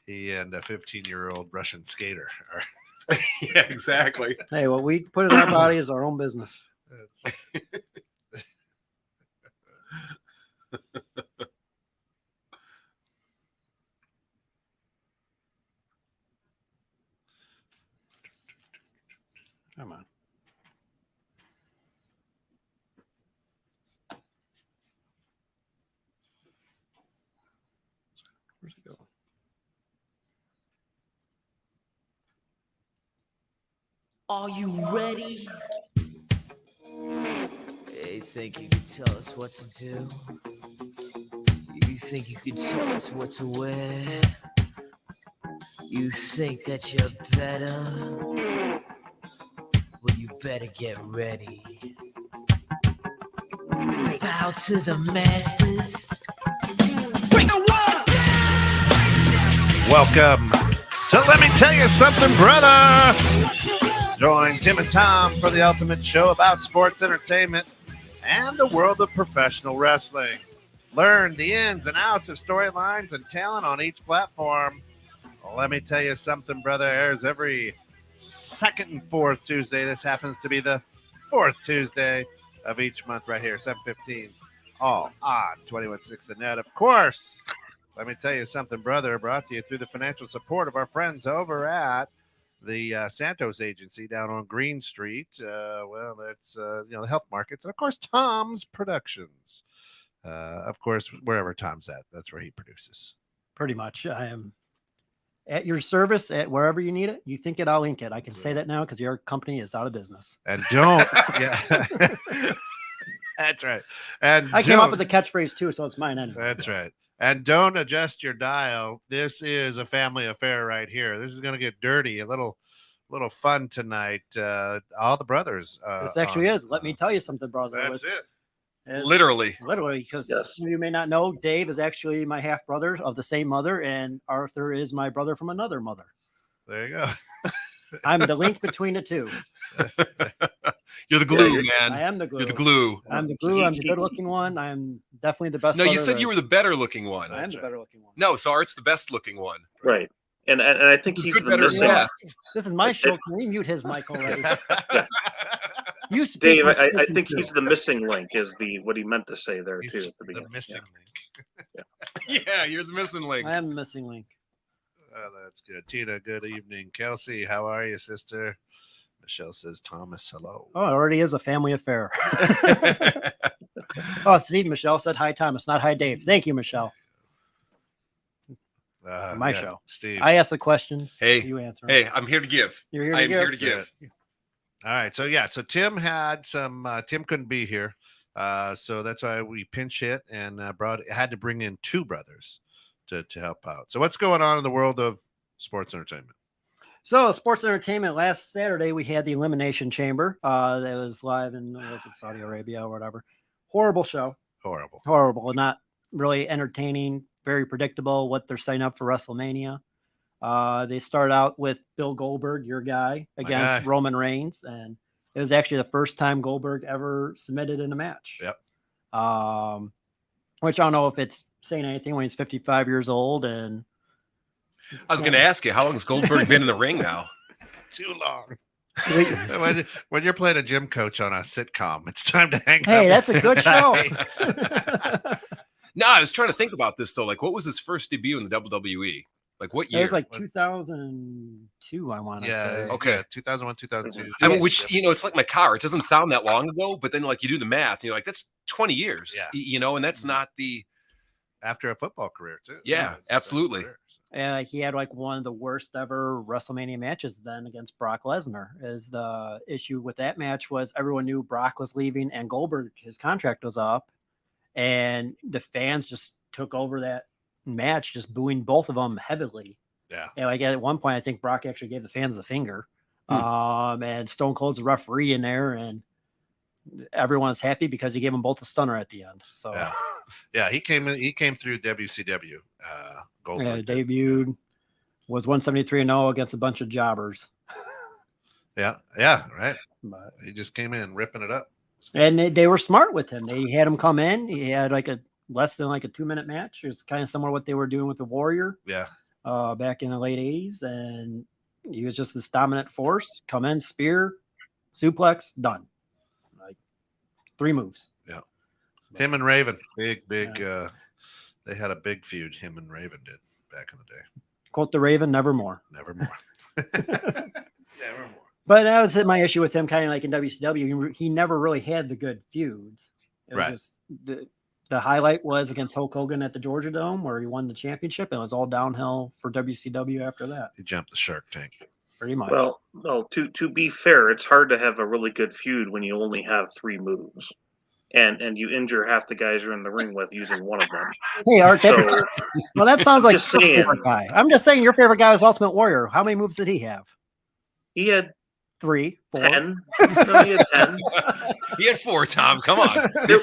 He and a 15-year-old Russian skater are. Yeah, exactly. Hey, what we put in our body is our own business. Come on. Where's it going? Are you ready? You think you can tell us what to do? You think you can tell us what to wear? You think that you're better? Well, you better get ready. Bow to the masters. Bring the world down! Welcome to Let Me Tell You Something, Brother. Join Tim and Tom for the ultimate show about sports entertainment and the world of professional wrestling. Learn the ins and outs of storylines and talent on each platform. Let Me Tell You Something, Brother airs every second and fourth Tuesday. This happens to be the fourth Tuesday of each month right here, 7:15, all on 21.6 The Net. Of course, Let Me Tell You Something, Brother, brought to you through the financial support of our friends over at the Santos Agency down on Green Street. That's the health markets, and of course Tom's Productions. Of course, wherever Tom's at, that's where he produces. Pretty much. I am at your service at wherever you need it. You think it, I'll ink it. I can say that now because your company is out of business. And don't, yeah, that's right. And I came up with the catchphrase too, so it's mine anyway. That's right. And don't adjust your dial. This is a family affair right here. This is going to get dirty, a little fun tonight. All the brothers. This actually is. Let me tell you something, brother. That's it. Literally, because some of you may not know, Dave is actually my half brother of the same mother, and Arthur is my brother from another mother. There you go. I'm the link between the two. You're the glue, man. I am the glue. You're the glue. I'm the glue. I'm the good-looking one. I'm definitely the best. No, you said you were the better-looking one. I am the better-looking one. No, so Art's the best-looking one. Right. And I think he's the missing. This is my show. Can we mute his mic already? Yeah. You speak, Dave, I think he's the missing link is what he meant to say there too at the beginning. The missing link. Yeah, you're the missing link. I am the missing link. Oh, that's good. Tina, good evening. Kelsey, how are you, sister? Michelle says, Thomas, hello. Oh, it already is a family affair. Oh, Steve, Michelle said, hi, Thomas, not hi, Dave. Thank you, Michelle. My show. Steve. I ask the questions. Hey, you answer. Hey, I'm here to give. You're here to I am give. here to give. All right. So Tim had some, Tim couldn't be here. So that's why we pinch hit and had to bring in two brothers to help out. So what's going on in the world of sports entertainment? So sports entertainment, last Saturday, we had the Elimination Chamber. That was live in Saudi Arabia or whatever. Horrible show. Horrible. Not really entertaining. Very predictable what they're setting up for WrestleMania. They start out with Bill Goldberg, your guy, against Roman Reigns. And it was actually the first time Goldberg ever submitted in a match. Yep. Which I don't know if it's saying anything when he's 55 years old. And I was going to ask you, how long has Goldberg been in the ring now? Too long. When you're playing a gym coach on a sitcom, it's time to hang up. Hey, that's a good show. No, I was trying to think about this, though. Like, what was his first debut in the WWE? Like, what year? It was like 2002, I want to say. Okay. 2001, 2002. I mean, which, it's like my car. It doesn't sound that long ago, but then, like, you do the math, and you're like, that's 20 years. Yeah. And that's not the... After a football career, too. Yeah, absolutely. And he had like one of the worst ever WrestleMania matches then against Brock Lesnar. Is the issue with that match was everyone knew Brock was leaving and Goldberg, his contract was up, and the fans just took over that match, just booing both of them heavily. Yeah. And like at one point, I think Brock actually gave the fans the finger. And Stone Cold's the referee in there, and everyone's happy because he gave them both a stunner at the end. So yeah, he came through WCW. Goldberg debuted, was 173-0 against a bunch of jobbers. Yeah, right. But he just came in ripping it up. And they were smart with him. They had him come in. He had like less than a 2-minute match. It was kind of similar to what they were doing with the Warrior. Yeah. back in the late 80s, and he was just this dominant force. Come in, spear, suplex, done. Like 3 moves. Yeah. Him and Raven, big. They had a big feud. Him and Raven did back in the day. Quote the Raven, nevermore. Nevermore. Nevermore. But that was my issue with him, kind of like in WCW. He never really had the good feuds. It was just the highlight was against Hulk Hogan at the Georgia Dome, where he won the championship, and it was all downhill for WCW after that. He jumped the Shark Tank. Pretty much. Well, to be fair, it's hard to have a really good feud when you only have 3 moves. And you injure half the guys you're in the ring with using one of them. Hey, Art, So, well, that sounds like just your saying. favorite guy. I'm just saying your favorite guy was Ultimate Warrior. How many moves did he have? he had 3, 4. 10. No, he had 10. He had 4, Tom. Come on. There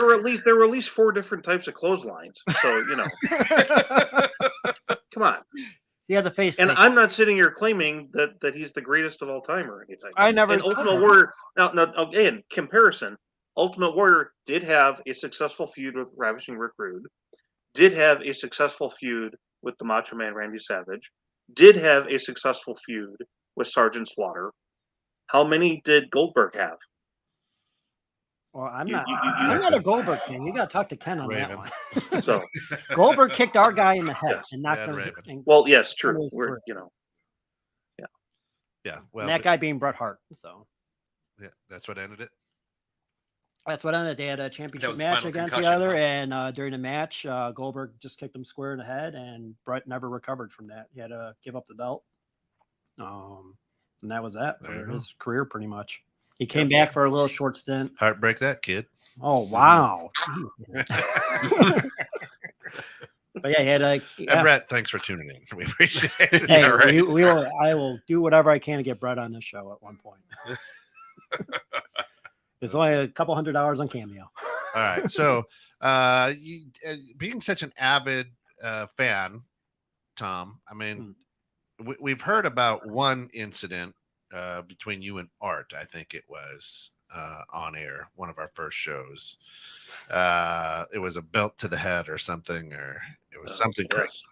were at least 4 different types of clotheslines. So come on. He had the face. And thing. I'm not sitting here claiming that he's the greatest of all time or anything. I never. And said Ultimate that. Warrior. Now again, comparison. Ultimate Warrior did have a successful feud with Ravishing Rick Rude. Did have a successful feud with the Macho Man Randy Savage. Did have a successful feud with Sergeant Slaughter. How many did Goldberg have? Well, I'm You- not. you- I'm not a Goldberg fan. You got to talk to Ken on Raven. that one. So, Goldberg kicked our guy in the head Yes, and knocked yeah, him. Raven. And, well, yes, true. That is We're correct. Yeah. Well, and that guy being Bret Hart. So yeah, that's what ended it. that's what ended. They had a That championship was the match final against concussion, the other, huh? and during the match, Goldberg just kicked him square in the head, and Bret never recovered from that. He had to give up the belt. And that was that There you for go. his career, pretty much. He came back for a little short stint. Heartbreak that kid. Oh wow! But yeah, he had a. And Brett, thanks for tuning in. We appreciate it. Hey, Yeah, right. we will. I will do whatever I can to get Brett on this show at one point. It's only a couple $100 on Cameo. All right. So, being such an avid fan, Tom, I mean, we've heard about one incident between you and Art. I think it was on air, one of our first shows. It was a belt to the head or something, or it was something yes. crazy.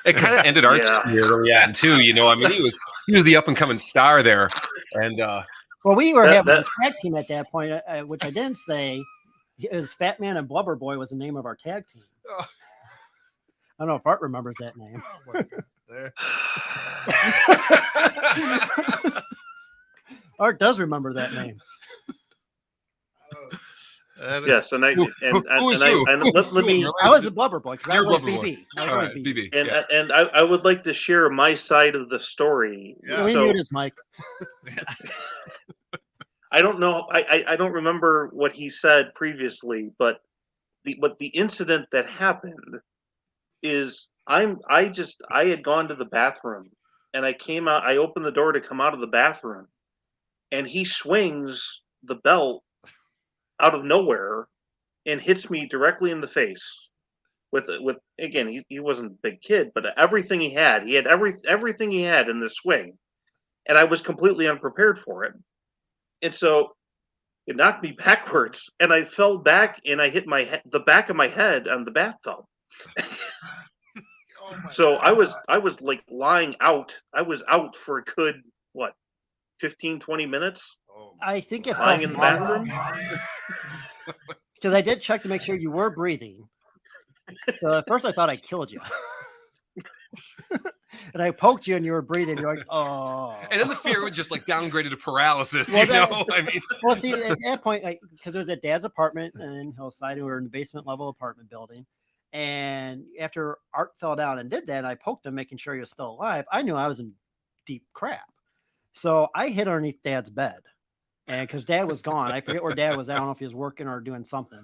It kind of ended Art's Yeah. career early on too. I mean, he was the up and coming star there, and Well, we were That- having that- a tag team at that point, which I didn't say. Is Fat Man and Blubber Boy was the name of our tag team. Oh. I don't know if Art remembers that name. Oh my God. There. Art does remember that name. Yes, and who was who? let me I was a Blubber Boy because I You're was Blubber Boy. BB. I was all always right, BB. BB. and I would like to share my side of the story. Yeah. We So knew this, Mike. I don't know. I don't remember what he said previously, but the incident that happened is I had gone to the bathroom and I came out. I opened the door to come out of the bathroom, and he swings the belt out of nowhere and hits me directly in the face with again. He wasn't a big kid, but everything he had everything he had in this swing, and I was completely unprepared for it. And so it knocked me backwards, and I fell back, and I hit the back of my head on the bathtub. Oh my So God. I was like lying out. I was out for a good 15, 20 minutes Oh my I think if lying in the bathroom. because I did check to make sure you were breathing. So at first I thought I killed you. And I poked you and you were breathing. You're like, oh. And then the fear would just like downgraded to paralysis. Well, that- I mean, Well, see, at that point, because it was at Dad's apartment in Hillside, and we were in the basement level apartment building. And after Art fell down and did that, and I poked him, making sure he was still alive, I knew I was in deep crap. So I hid underneath Dad's bed. And because Dad was gone, I forget where Dad was. I don't know if he was working or doing something.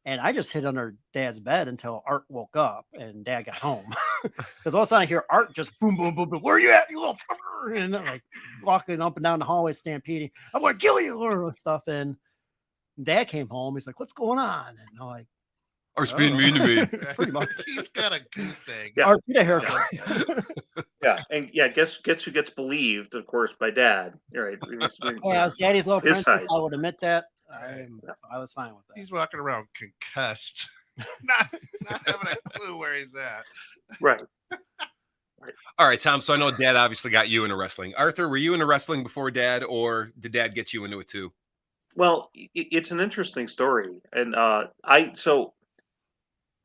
And I just hid under Dad's bed until Art woke up and Dad got home. Because all of a sudden I hear Art just boom, boom, boom, boom. Where are you at, you little fucker? And then, like walking up and down the hallway, stampeding. I'm going to kill you, or stuff. And Dad came home. He's like, "What's going on?" And I'm like, Art's being mean to me. Pretty much. He's got a goose egg. Yeah. "Art, get a haircut." Yeah, and guess who gets believed, of course, by Dad. All right. Yeah, I was Daddy's little His princess. side. I would admit that. Right. I was fine with that. He's walking around concussed, not having a clue where he's at. Right. All right, Tom. So I know Dad obviously got you into wrestling. Arthur, were you into wrestling before Dad, or did Dad get you into it too? Well, it's an interesting story, and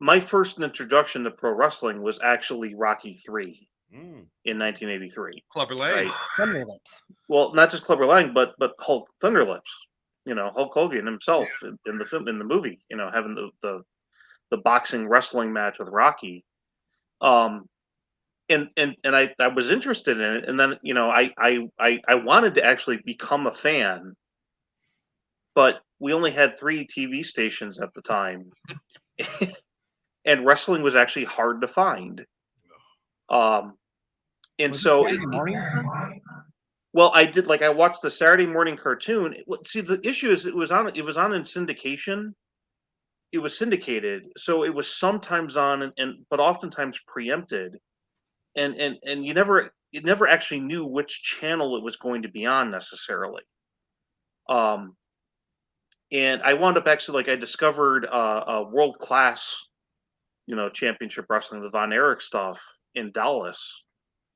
my first introduction to pro wrestling was actually Rocky 3 in 1983. Clubber Lang. Right. Thunderlips. Well, not just Clubber Lang, but Hulk Thunderlips. Hulk Hogan himself in the film, in the movie. Having the boxing wrestling match with Rocky. And I was interested in it, and then I wanted to actually become a fan, but we only had 3 TV stations at the time, and wrestling was actually hard to find. And Was it so Saturday mornings then? well, I watched the Saturday morning cartoon. See, the issue is it was on in syndication. It was syndicated, so it was sometimes on but oftentimes preempted. And you never actually knew which channel it was going to be on necessarily. And I wound up actually I discovered a world class, championship wrestling, the Von Erich stuff in Dallas.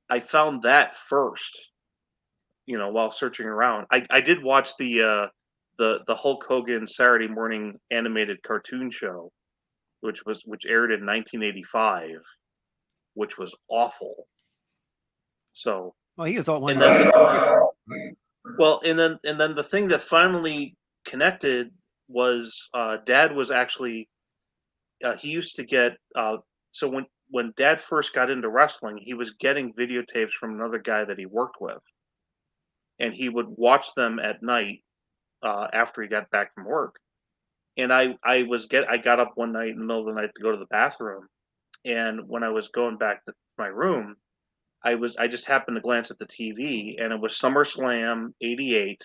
I found that first, while searching around. I did watch the Hulk Hogan Saturday morning animated cartoon show, which aired in 1985, which was awful. So Well, he was all one. and then and then the thing that finally connected was Dad was actually he used to get so when Dad first got into wrestling, he was getting videotapes from another guy that he worked with, and he would watch them at night after he got back from work. And I got up one night in the middle of the night to go to the bathroom, and when I was going back to my room, I just happened to glance at the TV, and it was SummerSlam '88,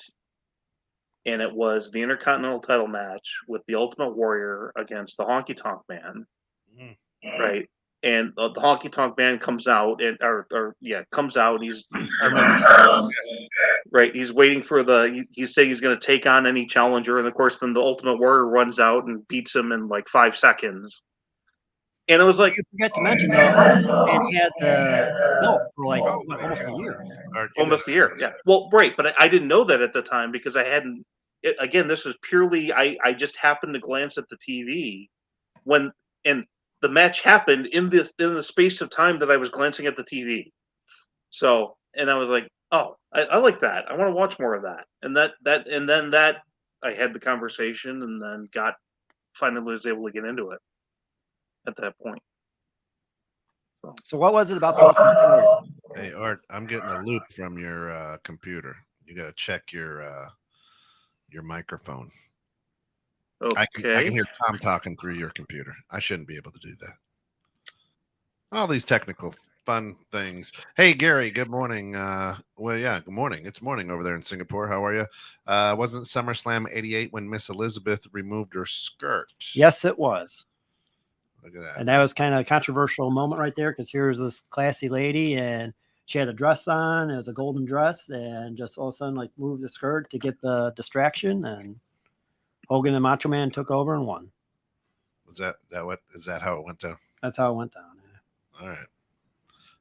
and it was the Intercontinental title match with the Ultimate Warrior against the Honky Tonk Man, right? And the Honky Tonk Man comes out, and comes out. And right. He's waiting for he's saying he's going to take on any challenger, and of course, then the Ultimate Warrior runs out and beats him in like 5 seconds. And it was like, You forgot to mention though, it had the belt for almost a year. Almost a year, yeah. Well, right, but I didn't know that at the time because I hadn't. Again, this was purely I just happened to glance at the TV and the match happened in the space of time that I was glancing at the TV. So, and I was like, oh, I like that. I want to watch more of that. And then I had the conversation, and then finally was able to get into it at that point. So what was it about the Ultimate Warrior? Hey, Art, I'm getting a loop from your computer. You got to check your microphone. Okay. I can hear Tom talking through your computer. I shouldn't be able to do that. All these technical fun things. Hey, Gary, good morning. Good morning. It's morning over there in Singapore. How are you? Wasn't SummerSlam '88 when Miss Elizabeth removed her skirt? Yes, it was. Look at that. And that was kind of a controversial moment right there because here's this classy lady and she had a dress on. It was a golden dress, and just all of a sudden moved the skirt to get the distraction, and Hogan and Macho Man took over and won. Was that how it went down? That's how it went down. Yeah. All right.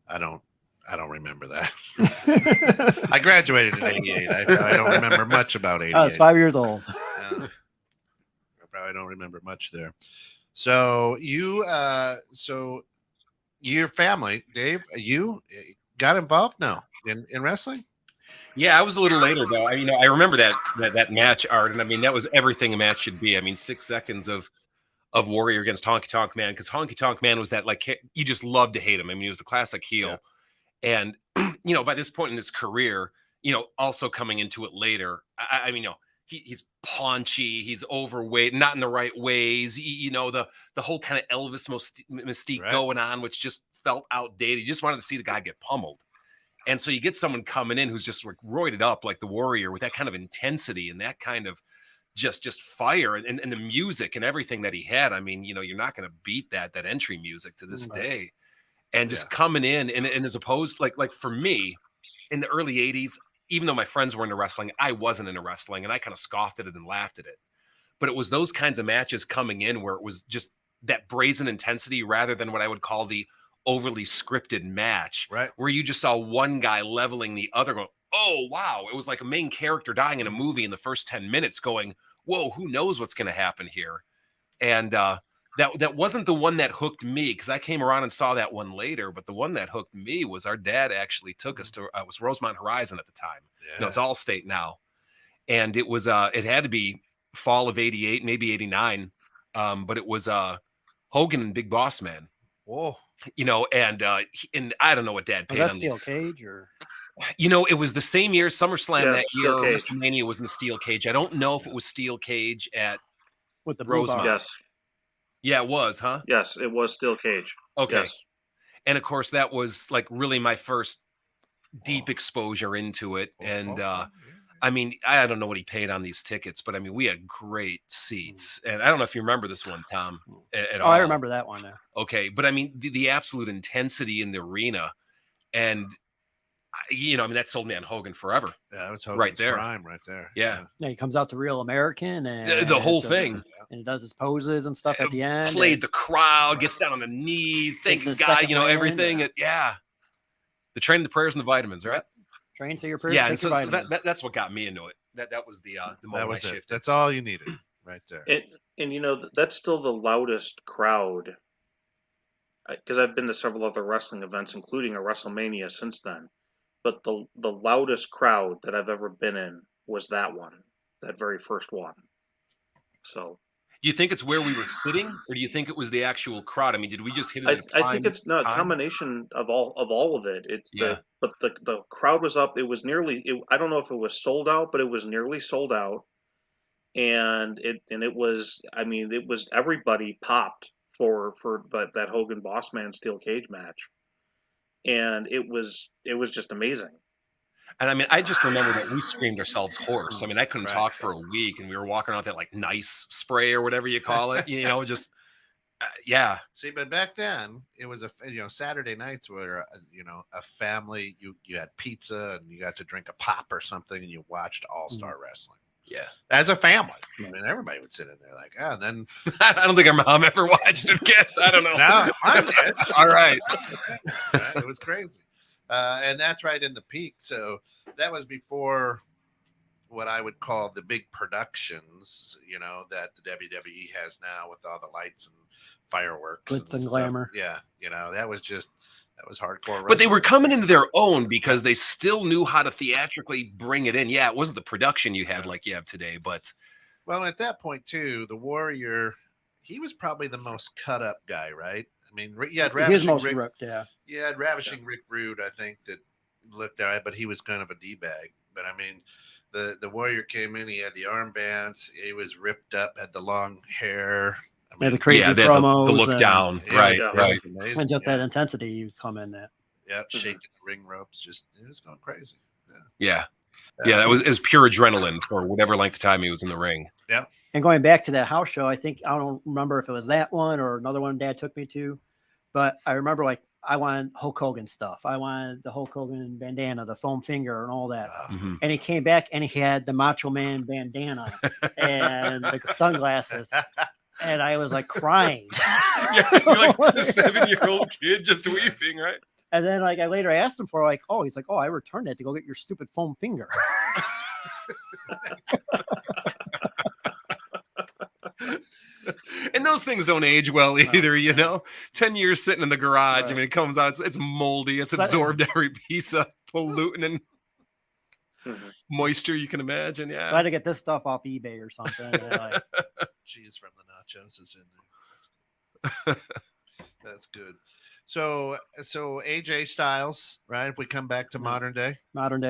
I don't remember that. I graduated in '88. I don't remember much about '88. I was 5 years old. I probably don't remember much there. So your family, Dave, you got involved now in wrestling? Yeah, I was a little later though. I remember that match, Art, and I mean that was everything a match should be. I mean, 6 seconds of Warrior against Honky Tonk Man, because Honky Tonk Man was that you just loved to hate him. I mean, he was the classic heel, and by this point in his career, also coming into it later, I mean, he's paunchy, he's overweight, not in the right ways. The whole kind of Elvis mystique going on, which just felt outdated. You just wanted to see the guy get pummeled. And so you get someone coming in who's just roided up like the Warrior with that kind of intensity and that kind of just fire and the music and everything that he had. I mean, you're not going to beat that entry music to this day. And just coming in and as opposed, like for me in the early 80s, even though my friends were into wrestling, I wasn't into wrestling, and I kind of scoffed at it and laughed at it. But it was those kinds of matches coming in where it was just that brazen intensity rather than what I would call the overly scripted match, Right. where you just saw one guy leveling the other, going, oh, wow. It was like a main character dying in a movie in the first 10 minutes going, whoa, who knows what's going to happen here? And that wasn't the one that hooked me, because I came around and saw that one later. But the one that hooked me was our dad actually took us to, it was Rosemont Horizon at the time. Yeah. No, it's Allstate now. And it was, it had to be fall of 88, maybe 89. But it was Hogan and Big Boss Man. Whoa. You know, and I don't know what Dad paid Was that on steel these. cage or? You know, it was the same year SummerSlam Yeah, that year. steel cage. WrestleMania was in the steel cage. I don't know if it was steel cage at With the blue Rosemont. bar. Yes. Yeah, it was, huh? Yes, it was steel cage. Okay. Yes. And of course, that was like really my first deep exposure into it. And I mean, I don't know what he paid on these tickets, but I mean, we had great seats. And I don't know if you remember this one, Tom, at all. I remember that one now. Okay. But I mean, the absolute intensity in the arena. And, you know, I mean, that sold me on Hogan forever. Yeah, that was Hogan's right there. prime right there. Yeah. Yeah, he comes out to Real American and The whole thing. and he does his poses and stuff at the end. Played the crowd, gets down on the knees, thanking his God, second you know, win, everything. yeah. Yeah. The training, the prayers, and the vitamins, right? Train to your prayers. Yeah. take And your so vitamins. that's what got me into it. That was the moment That I was it. shifted. That's all you needed right there. And you know, that's still the loudest crowd, because I've been to several other wrestling events, including a WrestleMania since then. But the loudest crowd that I've ever been in was that one, that very first one. So Do you think it's where we were sitting, or do you think it was the actual crowd? I mean, did we just hit it? I think it's a combination of all of it. It's but the crowd was up. It was nearly. I don't know if it was sold out, but it was nearly sold out. And it was. I mean, it was everybody popped for that Hogan Boss Man steel cage match, and it was just amazing. And I mean, I just remember that we screamed ourselves hoarse. I mean, I couldn't Right. talk for a week, and we were walking around with that like nice spray or whatever you call it, you know, just yeah. See, but back then it was Saturday nights were a family. You had pizza and you got to drink a pop or something, and you watched All-Star Wrestling. Yeah. As a family. I mean, everybody would sit in there like, and then I don't think our mom ever watched it, kids. I don't know. no, I did. All right. Right? It was crazy. And that's right in the peak. So that was before what I would call the big productions, that the WWE has now with all the lights and fireworks. Glitz and stuff. glamour. Yeah. That was hardcore wrestling. But they were coming into their own because they still knew how to theatrically bring it in. Yeah, it wasn't the production you had like you have today, but. Well, at that point, too, the Warrior, he was probably the most cut up guy, right? I mean, you had Ravishing most Rick. ripped, yeah. You had Ravishing Rick Rude, I think, that looked all right, but he was kind of a D-bag. But, I mean, the Warrior came in, he had the armbands, he was ripped up, had the long hair. I mean, Yeah, the crazy they had promos. the look down. Yeah, Right, yeah, right. amazing. And just that intensity you come in at. Yeah, shaking the ring ropes, it was going crazy. Yeah. Yeah, it was pure adrenaline for whatever length of time he was in the ring. Yeah. And going back to that house show, I don't remember if it was that one or another one Dad took me to, but I remember like I wanted Hulk Hogan stuff. I wanted the Hulk Hogan bandana, the foam finger, and all that. Mm-hmm. And he came back and he had the Macho Man bandana and the sunglasses, and I was like crying. Yeah, you're like the 7-year-old kid just weeping, right? And then like I later asked him for he's like, oh, I returned it to go get your stupid foam finger. And those things don't age well either, 10 years sitting in the garage. Right. I mean, it comes out, it's moldy. It's absorbed every piece of pollutant and moisture you can imagine. Yeah. Try to get this stuff off eBay or something. Cheese from the nachos is in there. That's good. So AJ Styles, right? If we come back to modern day,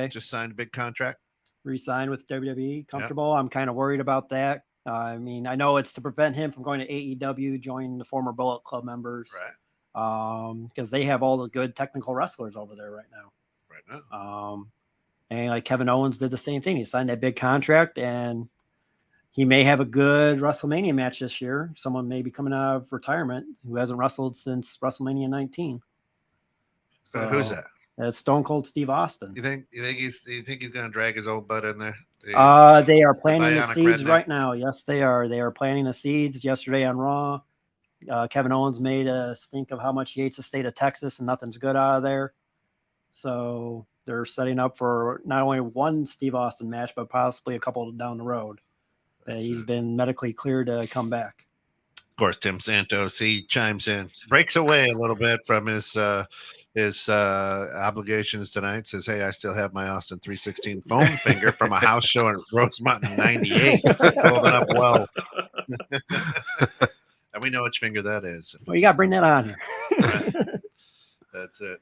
just signed a big contract, re-signed with WWE, comfortable. Yep. I'm kind of worried about that. I mean, I know it's to prevent him from going to AEW, joining the former Bullet Club members, right? Because they have all the good technical wrestlers over there right now. And like Kevin Owens did the same thing. He signed that big contract, and he may have a good WrestleMania match this year. Someone may be coming out of retirement who hasn't wrestled since WrestleMania 19. So who's that? That's Stone Cold Steve Austin. You think he's going to drag his old butt in there? They are planting the seeds right now. Yes, they are. They are planting the seeds. Yesterday on Raw, Kevin Owens made a stink of how much he hates the state of Texas and nothing's good out of there. So they're setting up for not only one Steve Austin match, but possibly a couple down the road. He's been medically cleared to come back. Of course, Tim Santos, he chimes in, breaks away a little bit from his obligations tonight. Says, "Hey, I still have my Austin 316 foam finger from a house show in Rosemont in '98, holding up well." And we know which finger that is. Well, you got to bring that on here. That's it.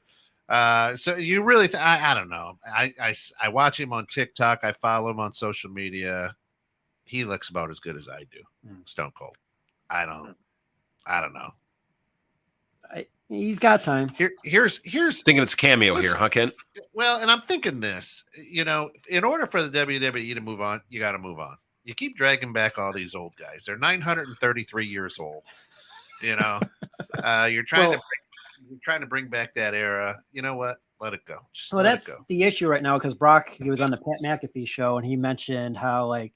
So you really, I don't know. I watch him on TikTok. I follow him on social media. He looks about as good as I do. Stone Cold. I don't know. He's got time. Here's thinking it's cameo here, huh, Ken? Well, and I'm thinking this, in order for the WWE to move on, you got to move on. You keep dragging back all these old guys. They're 933 years old. You're trying to bring back that era. You know what? Let it go. That's the issue right now, because Brock, he was on the Pat McAfee show and he mentioned how like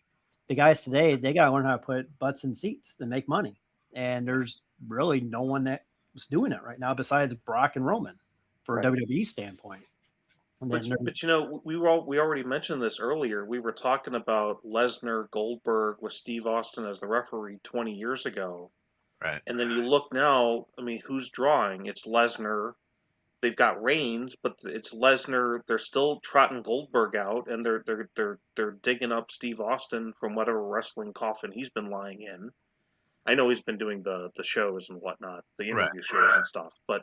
the guys today, they got to learn how to put butts in seats and make money. And there's really no one that's doing it right now besides Brock and Roman for a WWE standpoint. But we already mentioned this earlier. We were talking about Lesnar, Goldberg with Steve Austin as the referee 20 years ago. Right. And then you look now, I mean, who's drawing? It's Lesnar. They've got Reigns, but it's Lesnar. They're still trotting Goldberg out, and they're digging up Steve Austin from whatever wrestling coffin he's been lying in. I know he's been doing the shows and whatnot, the interview shows and stuff, but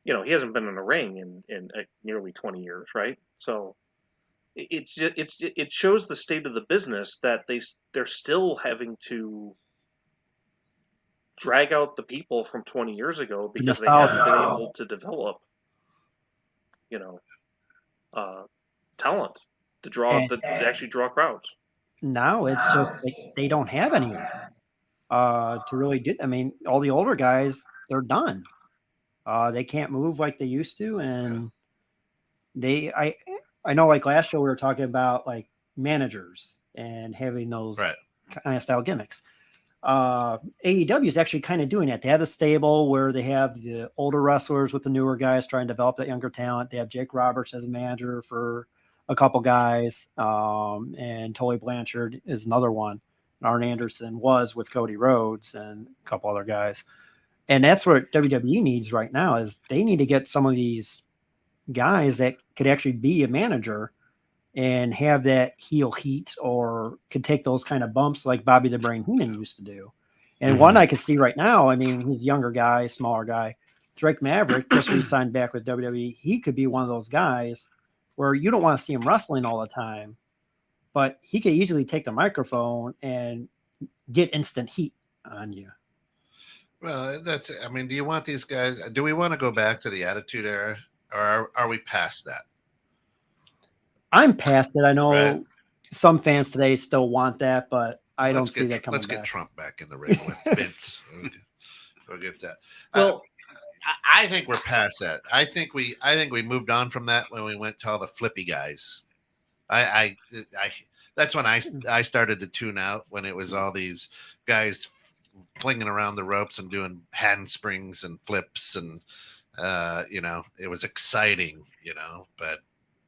he hasn't been in a ring in nearly 20 years, right? So it shows the state of the business that they're still having to drag out the people from 20 years ago because they haven't been able to develop, talent to actually draw crowds. Now it's just they don't have anyone to really do. I mean, all the older guys, they're done. They can't move like they used to, and I know like last show we were talking about like managers and having those kind of style gimmicks. AEW is actually kind of doing that. They have a stable where they have the older wrestlers with the newer guys trying to develop that younger talent. They have Jake Roberts as a manager for a couple guys, and Tully Blanchard is another one. Arn Anderson was with Cody Rhodes and a couple other guys. And that's what WWE needs right now is they need to get some of these guys that could actually be a manager and have that heel heat or could take those kind of bumps like Bobby the Brain Heenan used to do. And one I could see right now, I mean, he's a younger guy, smaller guy. Drake Maverick just re-signed back with WWE. He could be one of those guys where you don't want to see him wrestling all the time, but he could easily take the microphone and get instant heat on you. Well, do you want these guys? Do we want to go back to the Attitude Era, or are we past that? I'm past it. I know some fans today still want that, but I don't see that coming back. Let's get Trump back in the ring with Vince. We'll get that. Well, I think we're past that. I think we moved on from that when we went to all the flippy guys. That's when I started to tune out, when it was all these guys flinging around the ropes and doing handsprings and flips, and it was exciting, but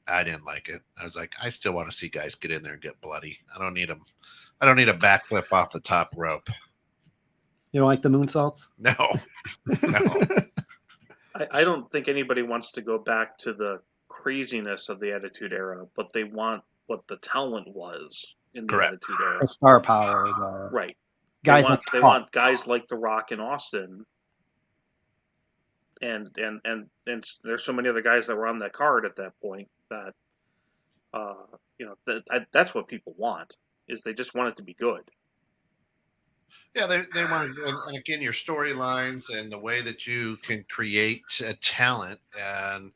I didn't like it. I was like, I still want to see guys get in there and get bloody. I don't need them. I don't need a backflip off the top rope. You don't like the moonsaults? No. I don't think anybody wants to go back to the craziness of the Attitude Era, but they want what the talent was in the Attitude Era. The star power. Right. Guys they want guys like The Rock in Austin, and there's so many other guys that were on that card at that point that that's what people want, is they just want it to be good. Yeah, they want to, and again, your storylines and the way that you can create a talent, and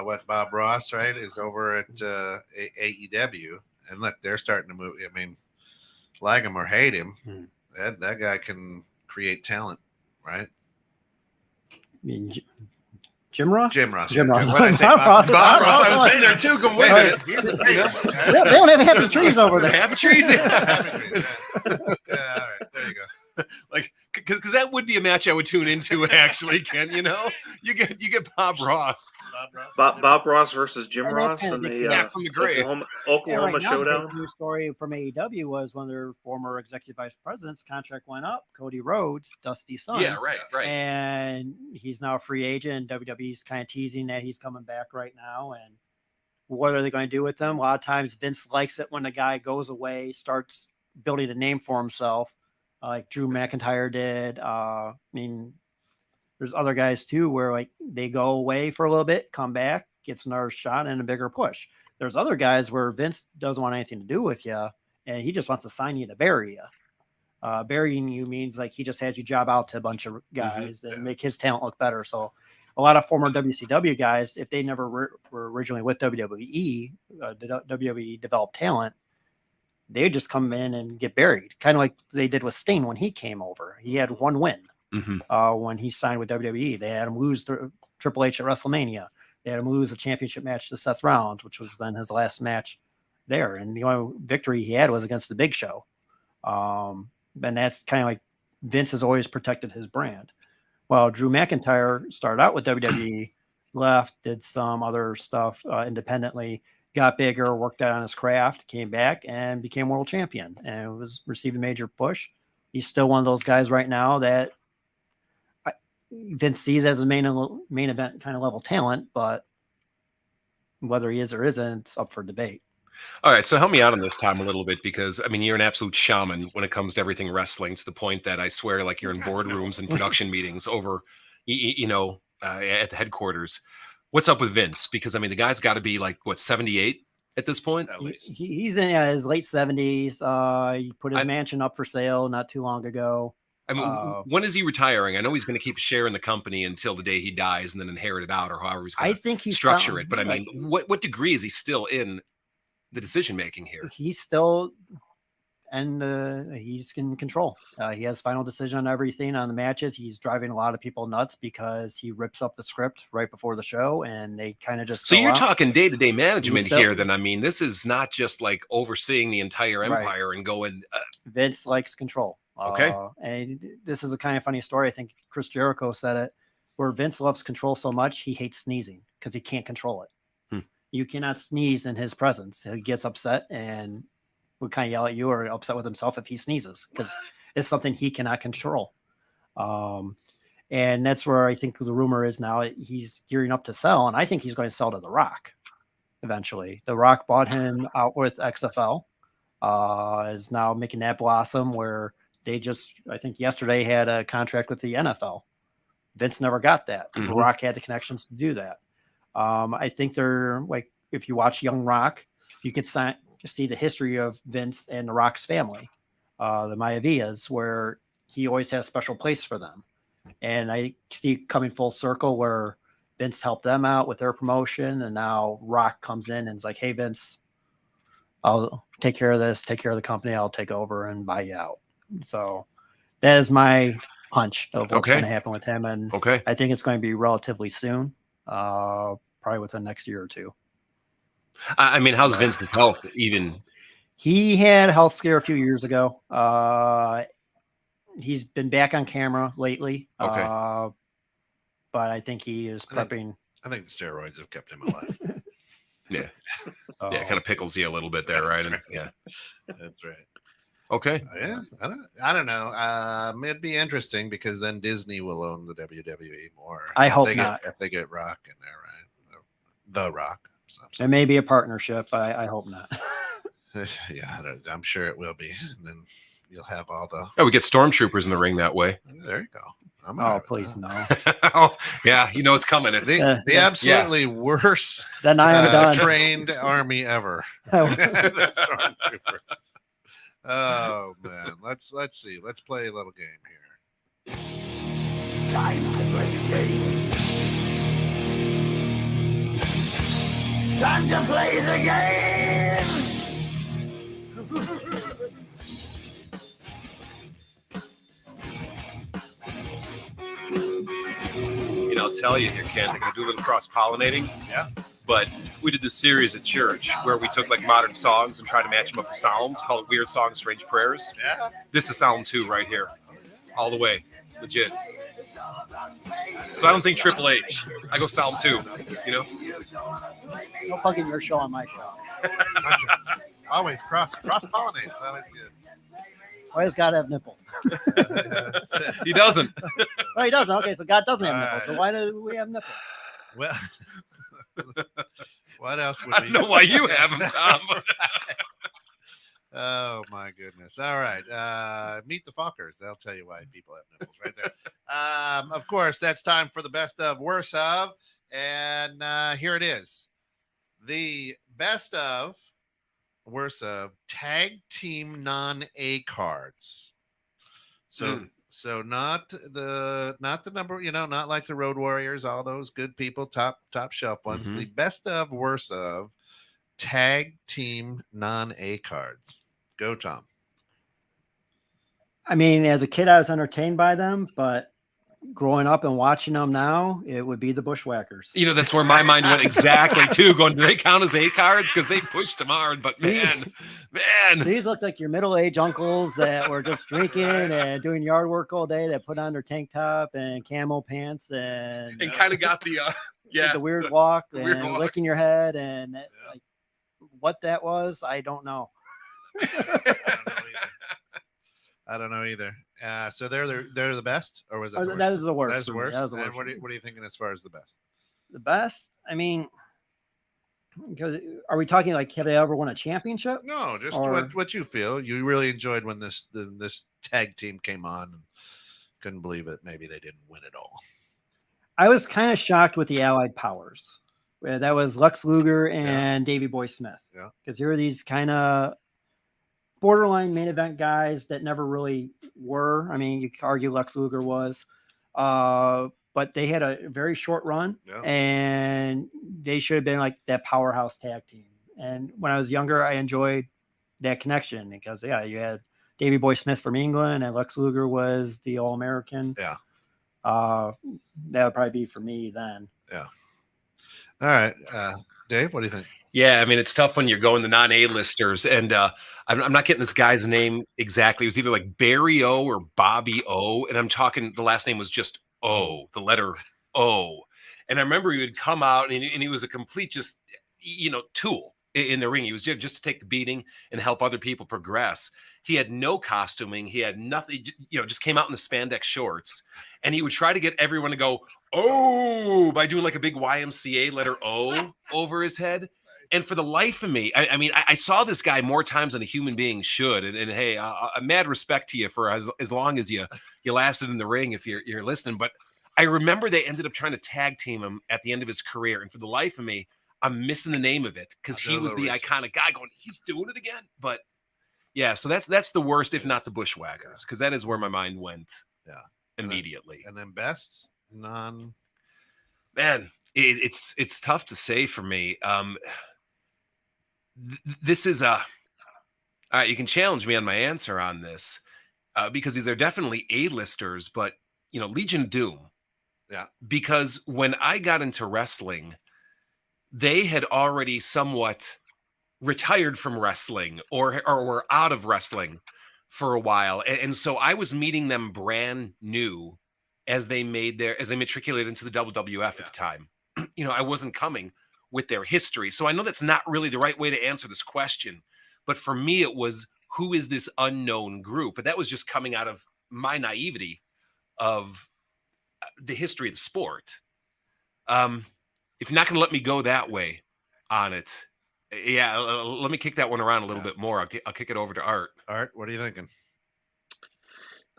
what Bob Ross is over at AEW, and look, they're starting to move. I mean, like him or hate him, that guy can create talent, right? I mean, Jim Ross? Jim Ross. Jim Ross. What did I say? Bob Ross. I was saying there too. Go with it. They don't have happy trees over there. Happy trees. Yeah, all right. There you go. Like, because that would be a match I would tune into. Actually, Ken, you get Bob Ross. Bob Ross versus Jim And that's Ross kinda in the the connect- from the grave. Oklahoma right now, the Showdown. big news story from AEW was one of their former executive vice presidents' contract went up. Cody Rhodes, Dusty's son. Yeah, right. And he's now a free agent. WWE's kind of teasing that he's coming back right now. And what are they going to do with him? A lot of times Vince likes it when the guy goes away, starts building a name for himself, like Drew McIntyre did. I mean, there's other guys too where like they go away for a little bit, come back, gets another shot and a bigger push. There's other guys where Vince doesn't want anything to do with you, and he just wants to sign you to bury you. Burying you means like he just has you job out to a bunch of guys and make his talent look better. So a lot of former WCW guys, if they never were originally with WWE, the WWE developed talent, they just come in and get buried, kind of like they did with Sting when he came over. He had one win when he signed with WWE. They had him lose to Triple H at WrestleMania. They had him lose a championship match to Seth Rollins, which was then his last match there. And the only victory he had was against the Big Show. And that's kind of like Vince has always protected his brand. Well, Drew McIntyre started out with WWE, left, did some other stuff independently, got bigger, worked out on his craft, came back and became world champion and received a major push. He's still one of those guys right now that Vince sees as a main event kind of level talent, but whether he is or isn't, it's up for debate. All right, so help me out on this time a little bit, because I mean you're an absolute shaman when it comes to everything wrestling, to the point that I swear like you're in boardrooms and production meetings over, at the headquarters. What's up with Vince? Because I mean the guy's got to be like what, 78 at this point? At least. He's in his late 70s. He put his mansion up for sale not too long ago. I mean, when is he retiring? I know he's going to keep a share in the company until the day he dies and then inherit it out, or however he's going to structure it. But I mean, what degree is he still in the decision making here? He's still, and he's in control. He has final decision on everything on the matches. He's driving a lot of people nuts because he rips up the script right before the show, and they kind of just. So you're talking day-to-day management here. Then I mean, this is not just like overseeing the entire empire and going. Vince likes control. Okay. And this is a kind of funny story. I think Chris Jericho said it, where Vince loves control so much he hates sneezing because he can't control it. You cannot sneeze in his presence. He gets upset and would kind of yell at you or upset with himself if he sneezes, because it's something he cannot control. And that's where I think the rumor is now he's gearing up to sell. And I think he's going to sell to The Rock eventually. The Rock bought him out with XFL, is now making that blossom, where they just, I think yesterday, had a contract with the NFL. Vince never got that. The Rock had the connections to do that. I think they're like, if you watch Young Rock, you can see the history of Vince and the Rock's family, the Mayavillas, where he always has a special place for them. And I see coming full circle where Vince helped them out with their promotion, and now Rock comes in and is like, hey, Vince, I'll take care of this, take care of the company, I'll take over and buy you out. So that is my hunch of what's going to happen with him. And I think it's going to be relatively soon, probably within the next year or two. I mean, how's Vince's health even? He had a health scare a few years ago. He's been back on camera lately. But I think he is prepping. I think the steroids have kept him alive. Yeah. Yeah, it kind of pickles you a little bit there, right? Right. Yeah. That's right. Okay. Yeah, I don't know. It'd be interesting because then Disney will own the WWE more. I hope not. If they get Rock in there, right? The Rock. It may be a partnership. I hope not. Yeah, I'm sure it will be. And then you'll have all the. Oh, we get stormtroopers in the ring that way. There you go. Oh, please no. Oh, yeah, you know it's coming. The absolutely worst then I am done. Trained army ever. The stormtroopers. Oh man, let's see. Let's play a little game here. Time to play the game. Time to play the game. I'll tell you here, Ken, I can do a little cross-pollinating. Yeah. but we did this series at church where we took like modern songs and tried to match them up to Psalms, called it Weird Songs, Strange Prayers. Yeah. This is Psalm 2 right here, all the way, legit. So I don't think Triple H. I go Psalm 2, you know? No fucking your show on my show. Always cross-pollinate. It's always good. Why does God have nipples? He doesn't. Oh, he doesn't. Okay, so God doesn't have nipples. So why do we have nipples? Well, what else would I don't know why you have them, Tom. Oh my goodness! All right, meet the Fockers. They'll tell you why people have nipples right there. Of course, that's time for the best of, worst of, and here it is: the best of, worst of tag team non-A cards. So not the number, not like the Road Warriors, all those good people, top shelf ones. Mm-hmm. The best of, worst of tag team non-A cards. Go, Tom. I mean, as a kid, I was entertained by them, but growing up and watching them now, it would be the Bushwhackers. That's where my mind went exactly too. Going, do they count as A cards? Because they pushed them hard, but man, these look like your middle-aged uncles that were just drinking and doing yard work all day. That put on their tank top and camo pants and kind of got the the weird walk the and weird walk. licking your head and like, what that was, I don't know. I don't know either. So they're the best, or was it? That is the worst. That's the worst. That is the worst. And what are you thinking as far as the best? The best? I mean, because are we talking like have they ever won a championship? No, just Or- what you feel. You really enjoyed when this tag team came on, and couldn't believe it. Maybe they didn't win it all. I was kind of shocked with the Allied Powers. That was Lex Luger and Davey Boy Smith. Yeah, because there were these kind of borderline main event guys that never really were. I mean, you could argue Lex Luger was, but they had a very short run, and they should have been like that powerhouse tag team. And when I was younger, I enjoyed that connection because you had Davey Boy Smith from England, and Lex Luger was the All-American. Yeah, that would probably be for me then. Yeah. All right, Dave, what do you think? Yeah, I mean, it's tough when you're going the non-A-listers, and I'm not getting this guy's name exactly. It was either like Barry O or Bobby O, and I'm talking, the last name was just O, the letter O. And I remember he would come out, and he was a complete just, tool in the ring. He was just to take the beating and help other people progress. He had no costuming. He had nothing, just came out in the spandex shorts, and he would try to get everyone to go, oh, by doing like a big YMCA letter O over his head. And for the life of me, I mean, I saw this guy more times than a human being should. And hey, a mad respect to you for as long as you lasted in the ring, if you're listening. But I remember they ended up trying to tag team him at the end of his career. And for the life of me, I'm missing the name of it because he was the iconic guy going, he's doing it again. But yeah, so that's the worst, if not the Bushwhackers, because that is where my mind went immediately. And then best non. Man, it's tough to say for me. This is all right, you can challenge me on my answer on this because these are definitely A-listers, but Legion of Doom. Yeah. Because when I got into wrestling, they had already somewhat retired from wrestling or were out of wrestling for a while. And so I was meeting them brand new as they matriculated into the WWF at the time. I wasn't coming with their history. So I know that's not really the right way to answer this question. But for me, it was, who is this unknown group? But that was just coming out of my naivety of the history of the sport. If you're not going to let me go that way on it, let me kick that one around a little bit more. I'll kick it over to Art. Art, what are you thinking?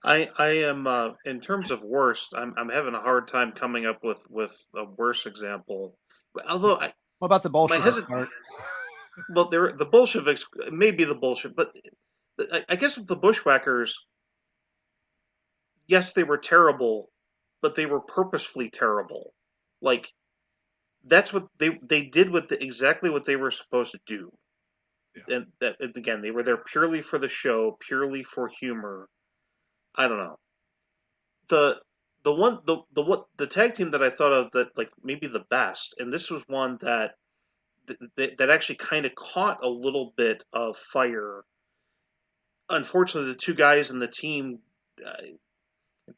I am in terms of worst. I'm having a hard time coming up with a worse example. Although what about the Bolsheviks? Well, the Bolsheviks, maybe the bullshit, but I guess with the Bushwhackers, yes, they were terrible, but they were purposefully terrible. Like that's what they did exactly what they were supposed to do. Yeah. And that again, they were there purely for the show, purely for humor. I don't know. The tag team that I thought of that like maybe the best, and this was one that that actually kind of caught a little bit of fire. Unfortunately, the two guys in the team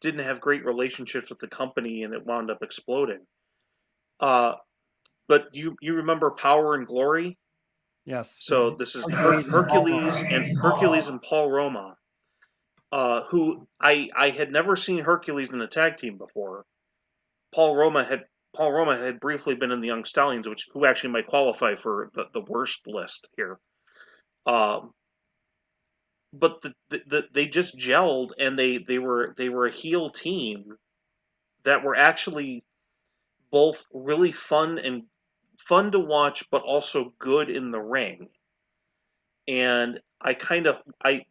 didn't have great relationships with the company, and it wound up exploding. But you remember Power and Glory? Yes. So this is Hercules Hercules and Paul Roma, who I had never seen Hercules in a tag team before. Paul Roma had briefly been in the Young Stallions, who actually might qualify for the worst list here. But they just gelled, and they were a heel team that were actually both really fun to watch, but also good in the ring. And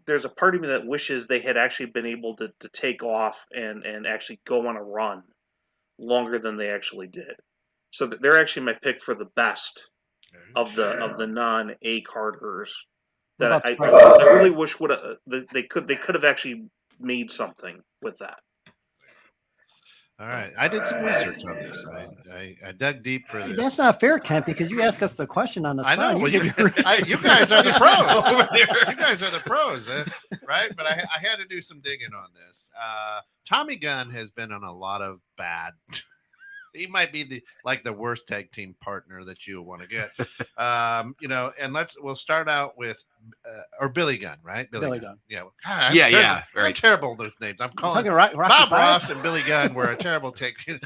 there's a part of me that wishes they had actually been able to take off and actually go on a run longer than they actually did. So they're actually my pick for the best of the non A Carters. That I really wish they could have actually made something with that. All right, I did some research on this. I dug deep for this. That's not fair, Kent, because you asked us the question on the spot. I know. Well, you guys are the pros. You guys are the pros, right? But I had to do some digging on this. Tommy Gunn has been on a lot of bad. He might be the worst tag team partner that you want to get. And we'll start out with Billy Gunn, right? Billy Gunn. Yeah. Yeah. I'm terrible with those names. I'm calling Rocky Bob Five? Ross and Billy Gunn were a terrible tag team.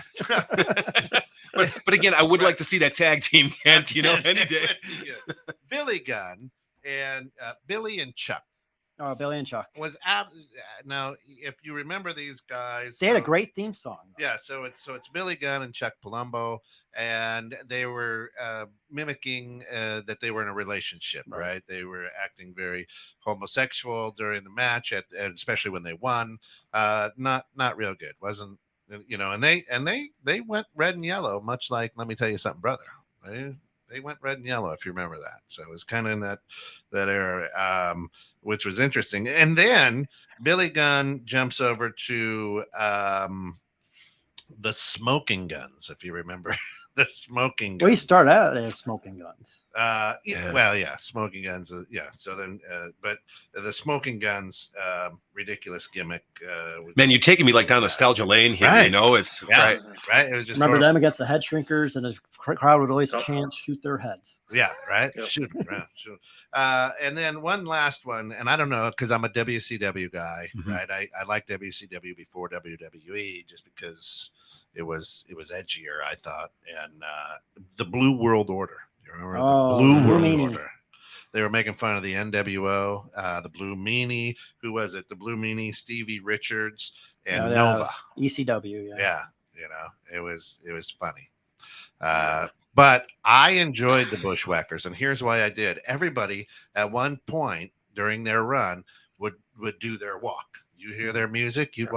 but again, I would like to see that tag team, Kent. Any day. Billy Gunn and Billy and Chuck. Oh, Billy and Chuck now, if you remember these guys, they had a great theme song. Yeah, so it's Billy Gunn and Chuck Palumbo, and they were mimicking that they were in a relationship, right? They were acting very homosexual during the match, and especially when they won. Not real good, wasn't And they went red and yellow, much like Let Me Tell You Something, Brother. They went red and yellow, if you remember that. So it was kind of in that era, which was interesting. And then Billy Gunn jumps over to the Smoking Guns, if you remember. The Smoking Guns. We start out as Smoking Guns. Smoking Guns. So then, but the Smoking Guns, ridiculous gimmick. Man, you're taking me down nostalgia lane here. Right. It's right. It was just remember them against the Head Shrinkers, and the crowd would always chant, "Shoot their heads." Yeah, right. Yep. Shoot them. Right. Shoot. And then one last one, and I don't know because I'm a WCW guy, right? I liked WCW before WWE just because it was edgier, I thought. And the Blue World Order. You remember the Blue World Order? They were making fun of the NWO, the Blue Meanie. Who was it? The Blue Meanie, Stevie Richards, and Nova. ECW. Yeah, it was funny. But I enjoyed the Bushwhackers, and here's why I did. Everybody at one point during their run would do their walk. You hear their music, you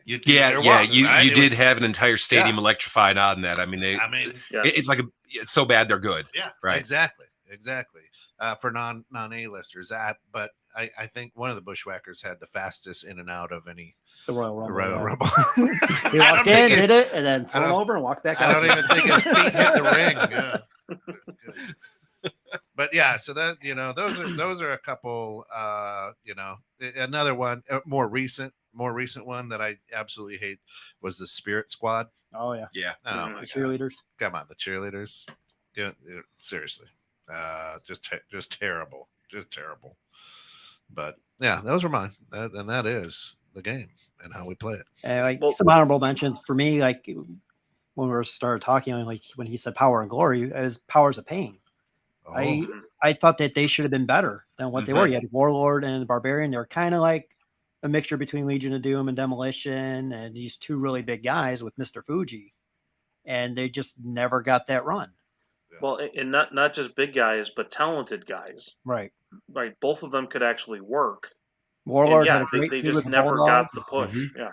did have an entire stadium electrified on that. I mean, it's like it's so bad they're good. Yeah, right. Exactly. For non A-listers, but I think one of the Bushwhackers had the fastest in and out of any. The Royal Rumble. Rumble. He walked in, hit it, and then threw over and walked back out. I don't even think his feet hit the ring. Yeah. But yeah, so that those are a couple. Another one, more recent one that I absolutely hate was the Spirit Squad. Oh yeah. Oh the cheerleaders. Come on, the cheerleaders. Seriously, just terrible, But yeah, those were mine, and that is the game and how we play it. Some honorable mentions for me, like when we started talking, like when he said Power and Glory, it was Powers of Pain. I thought that they should have been better than what they were. You had Warlord and Barbarian. They were kind of like a mixture between Legion of Doom and Demolition, and these two really big guys with Mr. Fuji, and they just never got that run. Well, and not just big guys, but talented guys. Right. Both of them could actually work. Warlord, they just never got the push. Yeah.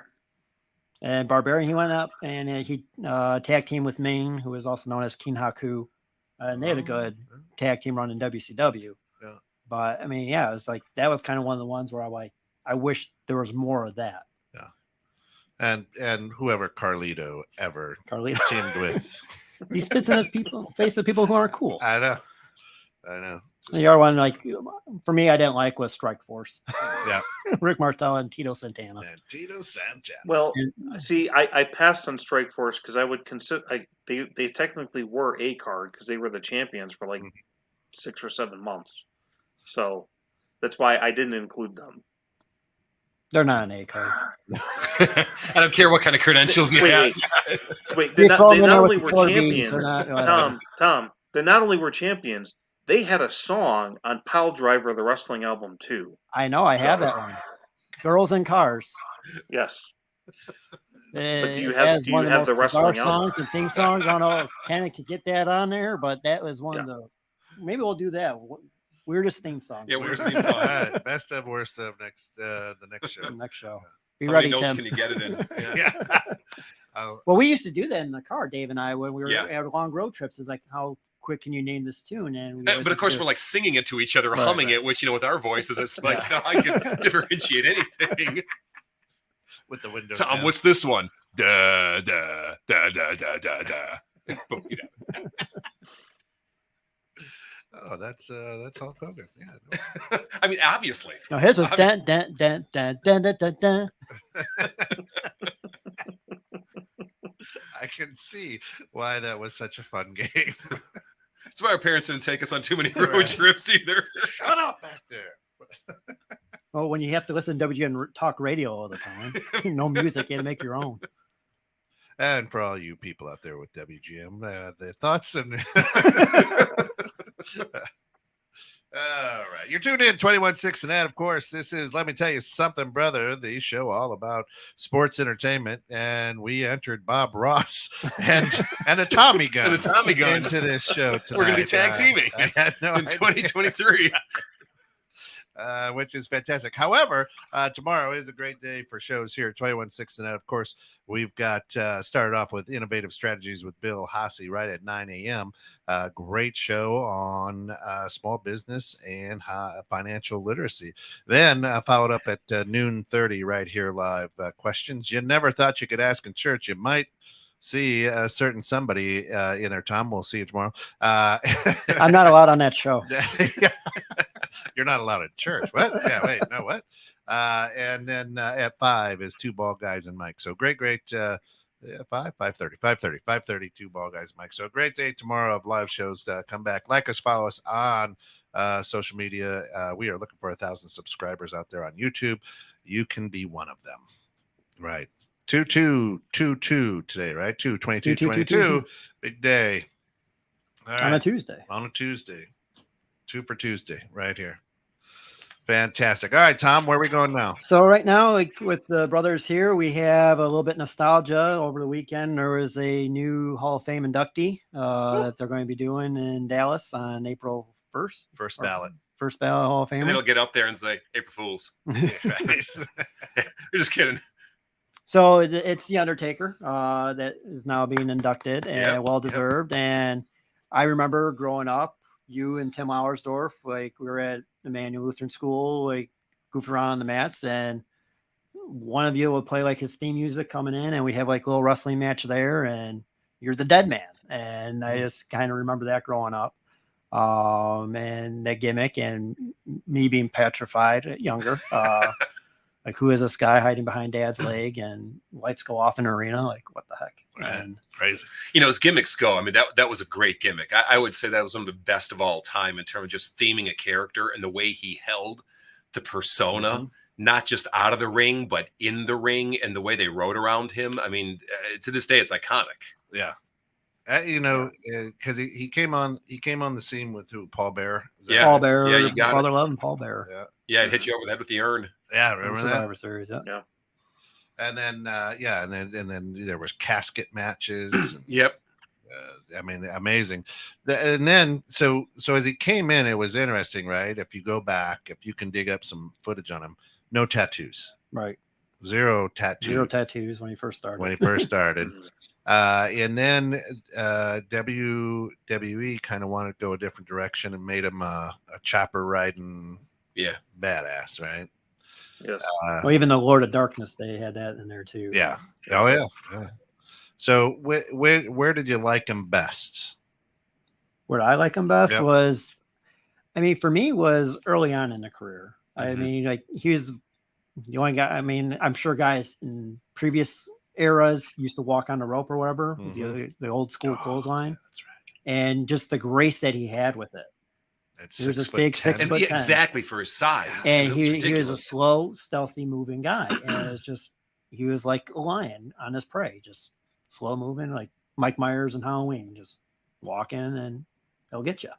And Barbarian, he went up and he tag team with Ming, who is also known as King Haku. And they had a good tag team run in WCW. Yeah. But I mean, it was like that was kind of one of the ones where I wish there was more of that. Yeah. And whoever Carlito ever teamed with. He spits in the face of people who aren't cool. I know. I know. The other one, like for me, I didn't like was Strike Force. Yeah. Rick Martel and Tito Santana. And Tito Santana. Well, see, I passed on Strike Force because I would consider they technically were a card because they were the champions for like 6 or 7 months. So that's why I didn't include them. They're not an A card. I don't care what kind of credentials you have. Wait, they not only were champions, not, Tom, they not only were champions, they had a song on Pile Driver, the wrestling album, too. I know, I have that one. Girls and Cars. Yes. But do you have the wrestling songs and theme songs? I don't know, kind of could get that on there, but that was one of the. Maybe we'll do that. Weirdest theme song. Yeah, weirdest theme songs. Right. Best of, worst of next the next show. Next show. Be How ready, many notes Tim. can you get it in? Yeah. Well, we used to do that in the car, Dave and I, when we were Yeah. at long road trips. It's like, how quick can you name this tune? And But of course, we're like singing it to each other, humming it, which, with our voices, it's like, no, I can differentiate anything. With the windows Tom, down. what's this one? Da, da, da, da, da, da, da. Oh, that's Hulk Hogan. Yeah. I mean, obviously. No, his was dun dun dun dun dun dun dun dun. I can see why that was such a fun game. That's why our parents didn't take us on too many road trips either. Shut up back there. Well, when you have to listen to WGN talk radio all the time, no music, you had to make your own. And for all you people out there with WGM, their thoughts and all right, you're tuned in 21.6 and that, of course. This is Let Me Tell You Something, Brother, the show all about sports entertainment, and we entered Bob Ross and a Tommy gun, into this show tonight. We're going to be tag teaming in 2023. Which is fantastic. However, tomorrow is a great day for shows here at 21.6 and that. Of course, we've got started off with Innovative Strategies with Bill Hasse right at 9 a.m. Great show on small business and financial literacy. Then followed up at noon 30 right here live. Questions you never thought you could ask in church. You might see a certain somebody in there. Tom, we'll see you tomorrow. I'm not allowed on that show. You're not allowed in church. What? Yeah, wait, no, what? And then at 5 is Two Ball Guys and Mike. So great. 5:30, Two Ball Guys and Mike. So a great day tomorrow of live shows. Come back, like us, follow us on social media. We are looking for 1,000 subscribers out there on YouTube. You can be one of them, right? 2222 today, right? 2/22/22. Big day. All right. On a Tuesday. 2 for Tuesday, right here. Fantastic. All right, Tom, where are we going now? So right now, like with the brothers here, we have a little bit nostalgia. Over the weekend, there was a new Hall of Fame inductee that they're going to be doing in Dallas on April 1st. First ballot Hall of Fame. And they'll get up there and say, April Fools. Right. You're just kidding. So it's The Undertaker that is now being inducted and well-deserved. And I remember growing up, you and Tim Auersdorf, like we were at Emmanuel Lutheran School, like goofing around on the mats, and one of you would play like his theme music coming in, and we have like a little wrestling match there, and you're the dead man. And I just kind of remember that growing up. And that gimmick and me being petrified younger. Like, who is this guy hiding behind dad's leg and lights go off in an arena? Like, what the heck? Man, crazy. As gimmicks go, I mean, that was a great gimmick. I would say that was one of the best of all time in terms of just theming a character and the way he held the persona, not just out of the ring, but in the ring, and the way they wrote around him. I mean, to this day, it's iconic. Yeah. Because he came on the scene with who? Paul Bearer. Paul Bearer. Yeah, you got Father it. Love and Paul Bearer. Yeah, it hit you over the head with the urn. Yeah, remember that? Survivor Series. Yeah. And then and then there was casket matches. Yep. I mean, amazing. And then so as he came in, it was interesting, right? If you go back, if you can dig up some footage on him, no tattoos. Right. Zero tattoos when he first started. And then WWE kind of wanted to go a different direction and made him a chopper riding badass, right? Yes. Well, even the Lord of Darkness, they had that in there too. Yeah. Oh yeah. So where did you like him best? Where I like him best was I mean, for me, was early on in the career. I Mhm. mean, like he was the only guy. I mean, I'm sure guys in previous eras used to walk on the rope or whatever, with the old school clothesline, That's right. and just the grace that he had with it. That's He was this 6'10". big 6 And foot 10. exactly for his size. And It was he was a ridiculous. slow, stealthy moving guy. And it's just, he was like a lion on his prey, just slow moving, like Mike Myers in Halloween, just walk in and he'll get you.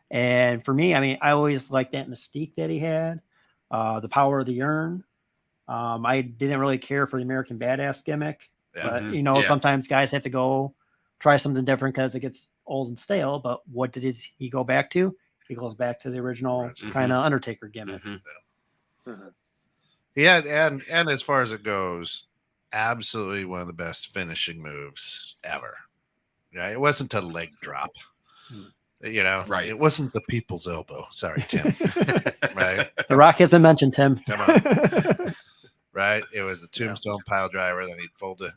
And for me, I mean, I always liked that mystique that he had, the power of the urn. I didn't really care for the American Badass gimmick, but Mhm. you know, Yeah. sometimes guys have to go try something different because it gets old and stale. But what did he go back to? He goes back to the original Mhm. kind of Undertaker gimmick. Mhm. Yeah, and as far as it goes, absolutely one of the best finishing moves ever. Yeah, it wasn't a leg drop. You know, Right. It wasn't the people's elbow. Sorry, Tim. Right. The Rock has been mentioned, Tim. Come on. Right. It was a tombstone pile driver. Then he'd fold the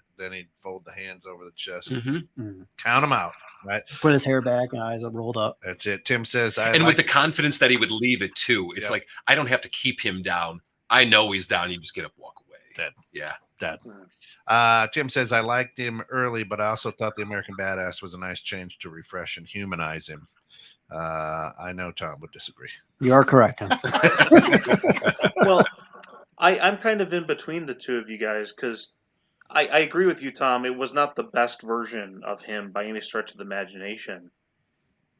hands over the chest. Mhm. Count them out. Right. Put his hair back and eyes rolled up. That's it. Tim says, And with the confidence that he would leave it too, it's Yep. like I don't have to keep him down. I know he's down. You just get up, walk away. Dead. Yeah. Dead. Tim says, I liked him early, but I also thought the American Badass was a nice change to refresh and humanize him. I know Tom would disagree. You are correct, Tim. Well, I'm kind of in between the two of you guys because I agree with you, Tom. It was not the best version of him by any stretch of the imagination,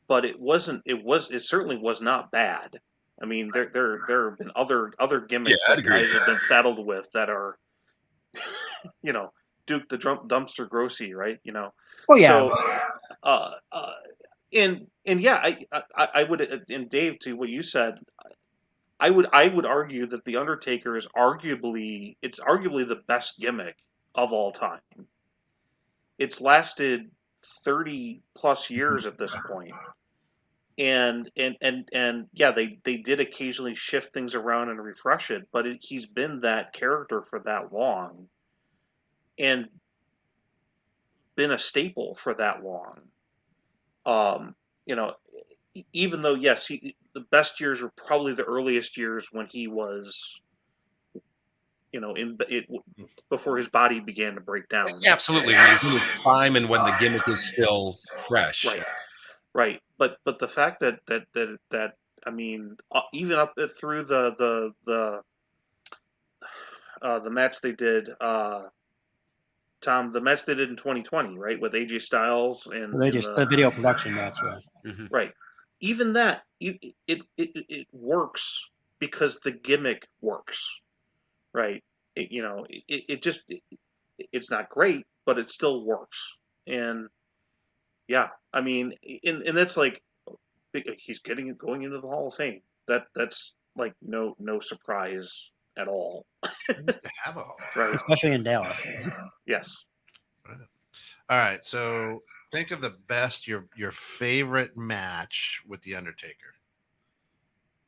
but it wasn't. It certainly was not bad. I mean, there have been other gimmicks Yeah, I'd that agree. guys have been saddled with that are, Duke the dumpster Grossi, right? Oh yeah. So, and yeah, I would, and Dave, to what you said, I would argue that the Undertaker is arguably the best gimmick of all time. It's lasted 30 plus years at this point. And yeah, they did occasionally shift things around and refresh it, but he's been that character for that long and been a staple for that long. Even though yes, the best years were probably the earliest years when he was, before his body began to break down. Absolutely. When he's in his prime and when the gimmick is still fresh. Right. Right. But the fact that I mean, even up through the match they did, Tom, the match they did in 2020, right, with AJ Styles and They just the video production match, yeah. Mhm. right. Even that, it works because the gimmick works, right? It's not great, but it still works. And yeah, I mean, and that's like he's going into the Hall of Fame. That's like no surprise at all. Have a hall. Right. Especially in Dallas. Yes. All right. So think of the best, your favorite match with the Undertaker.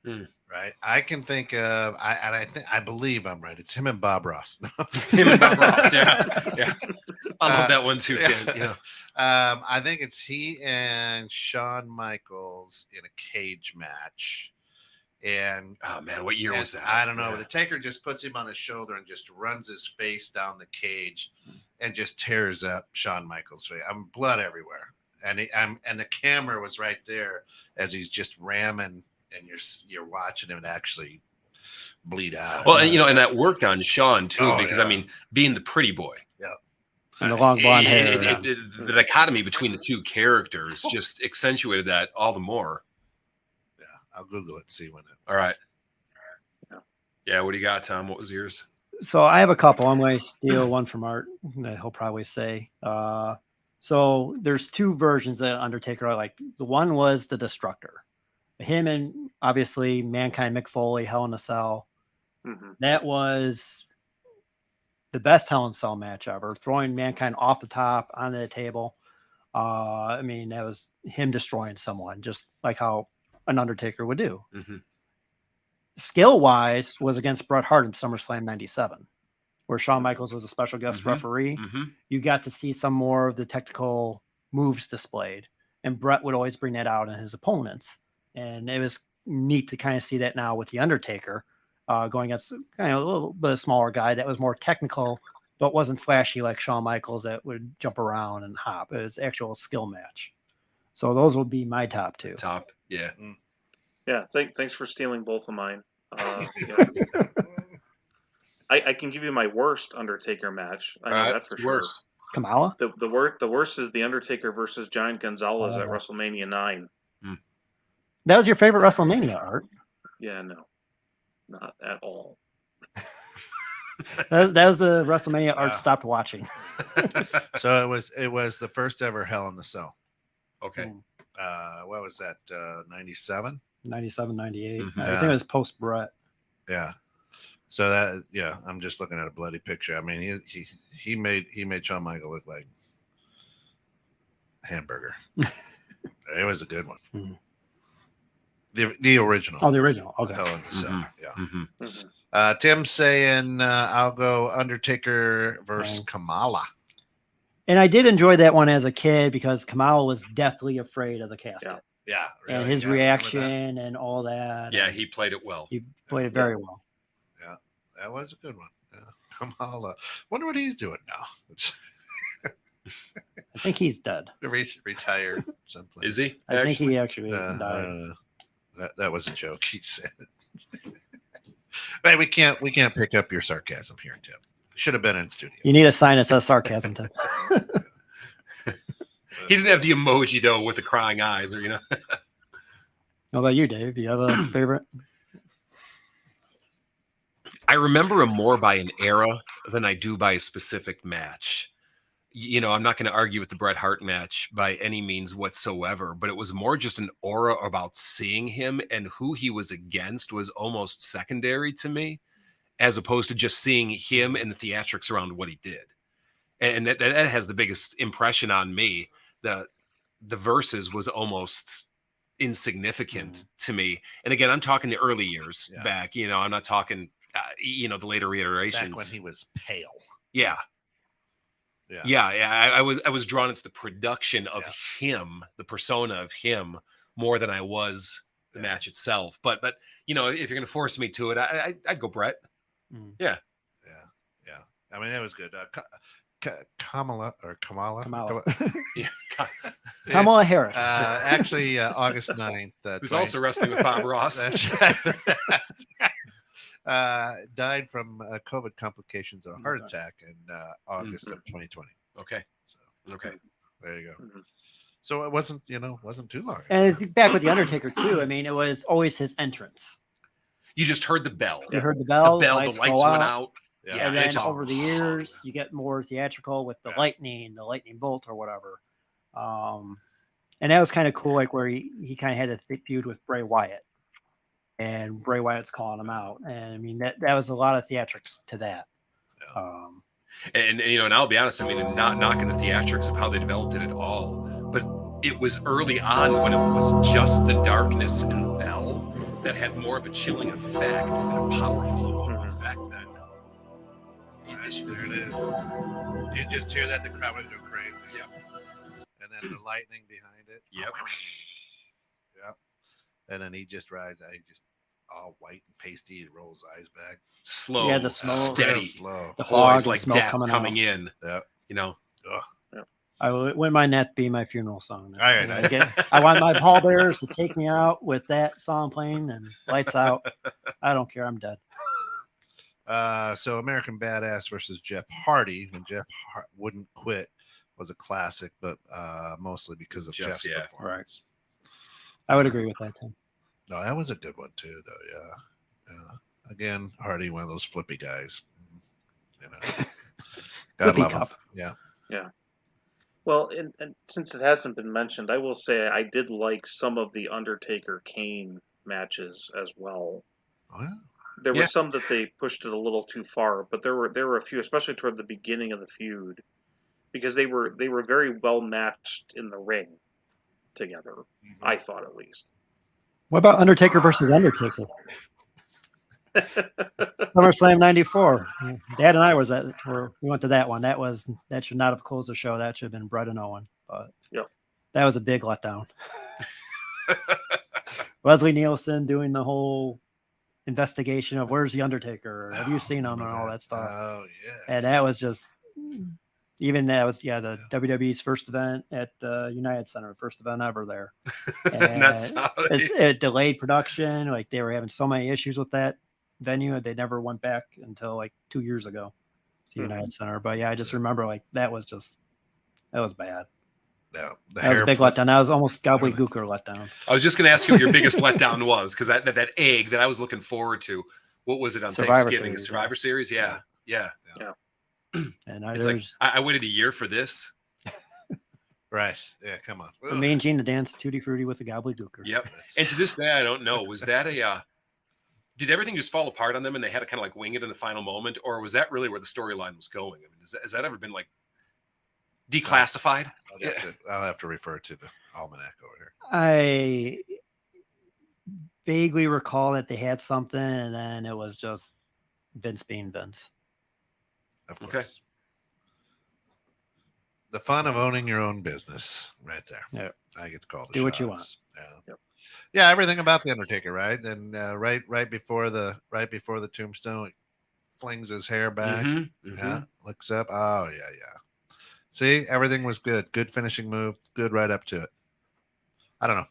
Right. I can think of, I believe I'm right. It's him and Bob Ross. Him and Bob Ross, yeah. I love that one too. Yeah. I think it's he and Shawn Michaels in a cage match. And oh man, what year was that? I don't know. Yeah. The Taker just puts him on his shoulder and just runs his face down the cage and just tears up Shawn Michaels' face. I'm blood everywhere. And the camera was right there as he's just ramming, and you're watching him actually bleed out. Well, and that worked on Shawn too, because yeah. I mean, being the pretty boy. Yeah. And the long blonde hair. The dichotomy between the two characters just accentuated that all the more. I'll Google it, see when it. All right. Yeah. What do you got, Tom? What was yours? So I have a couple. I'm going to steal one from Art that he'll probably say. So there's two versions of Undertaker I like. The one was the Destructor. Him and obviously Mankind, Mick Foley, Hell in a Cell. Mm-hmm. That was the best Hell in a Cell match ever. Throwing Mankind off the top onto the table. I mean, that was him destroying someone, just like how an Undertaker would do. Mm-hmm. Skill-wise was against Bret Hart in SummerSlam 97, where Shawn Michaels was a special guest referee. Mm-hmm. You got to see some more of the technical moves displayed, and Bret would always bring that out in his opponents. And it was neat to kind of see that now with the Undertaker going against kind of a little bit smaller guy that was more technical, but wasn't flashy like Shawn Michaels that would jump around and hop. It was actual skill match. So those would be my top two. Top, yeah. Yeah, thanks for stealing both of mine. I can give you my worst Undertaker match. I know that for sure. Worst. Kamala? The worst is the Undertaker versus Giant Gonzalez at yes. WrestleMania 9. That was your favorite WrestleMania, Art? Yeah, no, not at all. That was the WrestleMania Art stopped watching. So it was the first ever Hell in the Cell. Okay. What was that? 97? 97, 98. Mhm. I think it was post Brett. Yeah. So that I'm just looking at a bloody picture. I mean, he made Shawn Michaels look like a hamburger. It was a good one. Mm-hmm. The original. Oh, the original. Okay. Hell in the Cell. Mhm. Yeah. Mm-hmm. Tim's saying I'll go Undertaker versus Kamala. And I did enjoy that one as a kid because Kamala was deathly afraid of the casket. Yeah. Really. And his reaction and all that. Yeah, he played it well. He played it very well. Yeah, that was a good one. Yeah. Kamala. Wonder what he's doing now. I think he's dead. Retired someplace. Is he? I think he actually died. I don't know. That was a joke. He said. Hey, we can't pick up your sarcasm here, Tim. Should have been in studio. You need a sign that says sarcasm, Tim. He didn't have the emoji though with the crying eyes, or How about you, Dave? Do you have a favorite? I remember him more by an era than I do by a specific match. I'm not going to argue with the Bret Hart match by any means whatsoever, but it was more just an aura about seeing him, and who he was against was almost secondary to me, as opposed to just seeing him and the theatrics around what he did. And that has the biggest impression on me. The verses was almost insignificant to me. And again, I'm talking the early years back, I'm not talking, the later reiterations. Back when he was pale. Yeah. I was drawn into the production of him, the persona of him, more than I was the match itself. But if you're going to force me to it, I'd go Brett. Yeah. I mean, it was good. Kamala. Yeah. Kamala Harris. Actually, August 9th. Who's also wrestling with Bob Ross. Died from COVID complications of a heart attack in August of 2020. Okay. So, okay. There you go. So it wasn't too long. And I think back with the Undertaker too. I mean, it was always his entrance. You just heard the bell. You heard the bell. The lights went out. Yeah, and then over the years, you get more theatrical with the lightning bolt or whatever. And that was kind of cool, like where he kind of had a feud with Bray Wyatt, and Bray Wyatt's calling him out. And I mean, that was a lot of theatrics to that. And I'll be honest, I mean, I'm not knocking the theatrics of how they developed it at all, but it was early on when it was just the darkness and the bell that had more of a chilling effect and a powerful effect then. There it is. You just hear that, the crowd would go crazy. Yep. And then the lightning behind it. Yep. Yep. And then he just rides out. He just all white and pasty. He rolls eyes back. Slow. Yeah, the smoke. Steady. Slow. The fog, like smoke death coming in. Yeah. I wouldn't mind that be my funeral song. All right. I want my pallbearers to take me out with that song playing and lights out. I don't care. I'm dead. So American Badass versus Jeff Hardy, when Jeff wouldn't quit, was a classic, but mostly because of Jeff's performance. Right. I would agree with that, Tim. No, that was a good one too, though. Yeah. Again, Hardy, one of those flippy guys. God love him. Yeah. Well, and since it hasn't been mentioned, I will say I did like some of the Undertaker Kane matches as well. Oh, yeah. There were some that they pushed it a little too far, but there were a few, especially toward the beginning of the feud, because they were very well matched in the ring together. Mm-hmm. I thought, at least. What about Undertaker versus Undertaker? SummerSlam '94. Dad and I we went to that one. That should not have closed the show. That should have been Brett and Owen. But that was a big letdown. Leslie Nielsen doing the whole investigation of where's the Undertaker? Have you seen him and all that stuff? Oh, yes. And that was just, even that was, the WWE's first event at the United Center, first event ever there. And That's solid. it delayed production. Like they were having so many issues with that venue that they never went back until like 2 years ago to United Center. But yeah, I just remember like that was bad. Yeah, That was a big letdown. That was almost gobbledygooker letdown. I was just going to ask you what your biggest letdown was, because that egg that I was looking forward to. What was it on Thanksgiving? Series, Survivor Series? Yeah. And I waited a year for this. Right. Yeah, come on. For me and Gene to dance Tutti Frutti with a gobbledygooker. Yep. And to this day, I don't know. Was that did everything just fall apart on them and they had to kind of like wing it in the final moment? Or was that really where the storyline was going? I mean, has that ever been like declassified? I'll have to refer to the almanac over here. I vaguely recall that they had something and then it was just Vince being Vince. Of course. Okay. The fun of owning your own business, right there. Yeah. I get to call the Do what shots. you want. Yeah. Yep. Yeah, everything about the Undertaker, right? And right before the tombstone, he flings his hair back. Yeah, looks up. Oh yeah. See, everything was good. Good finishing move. Good right up to it. I don't know.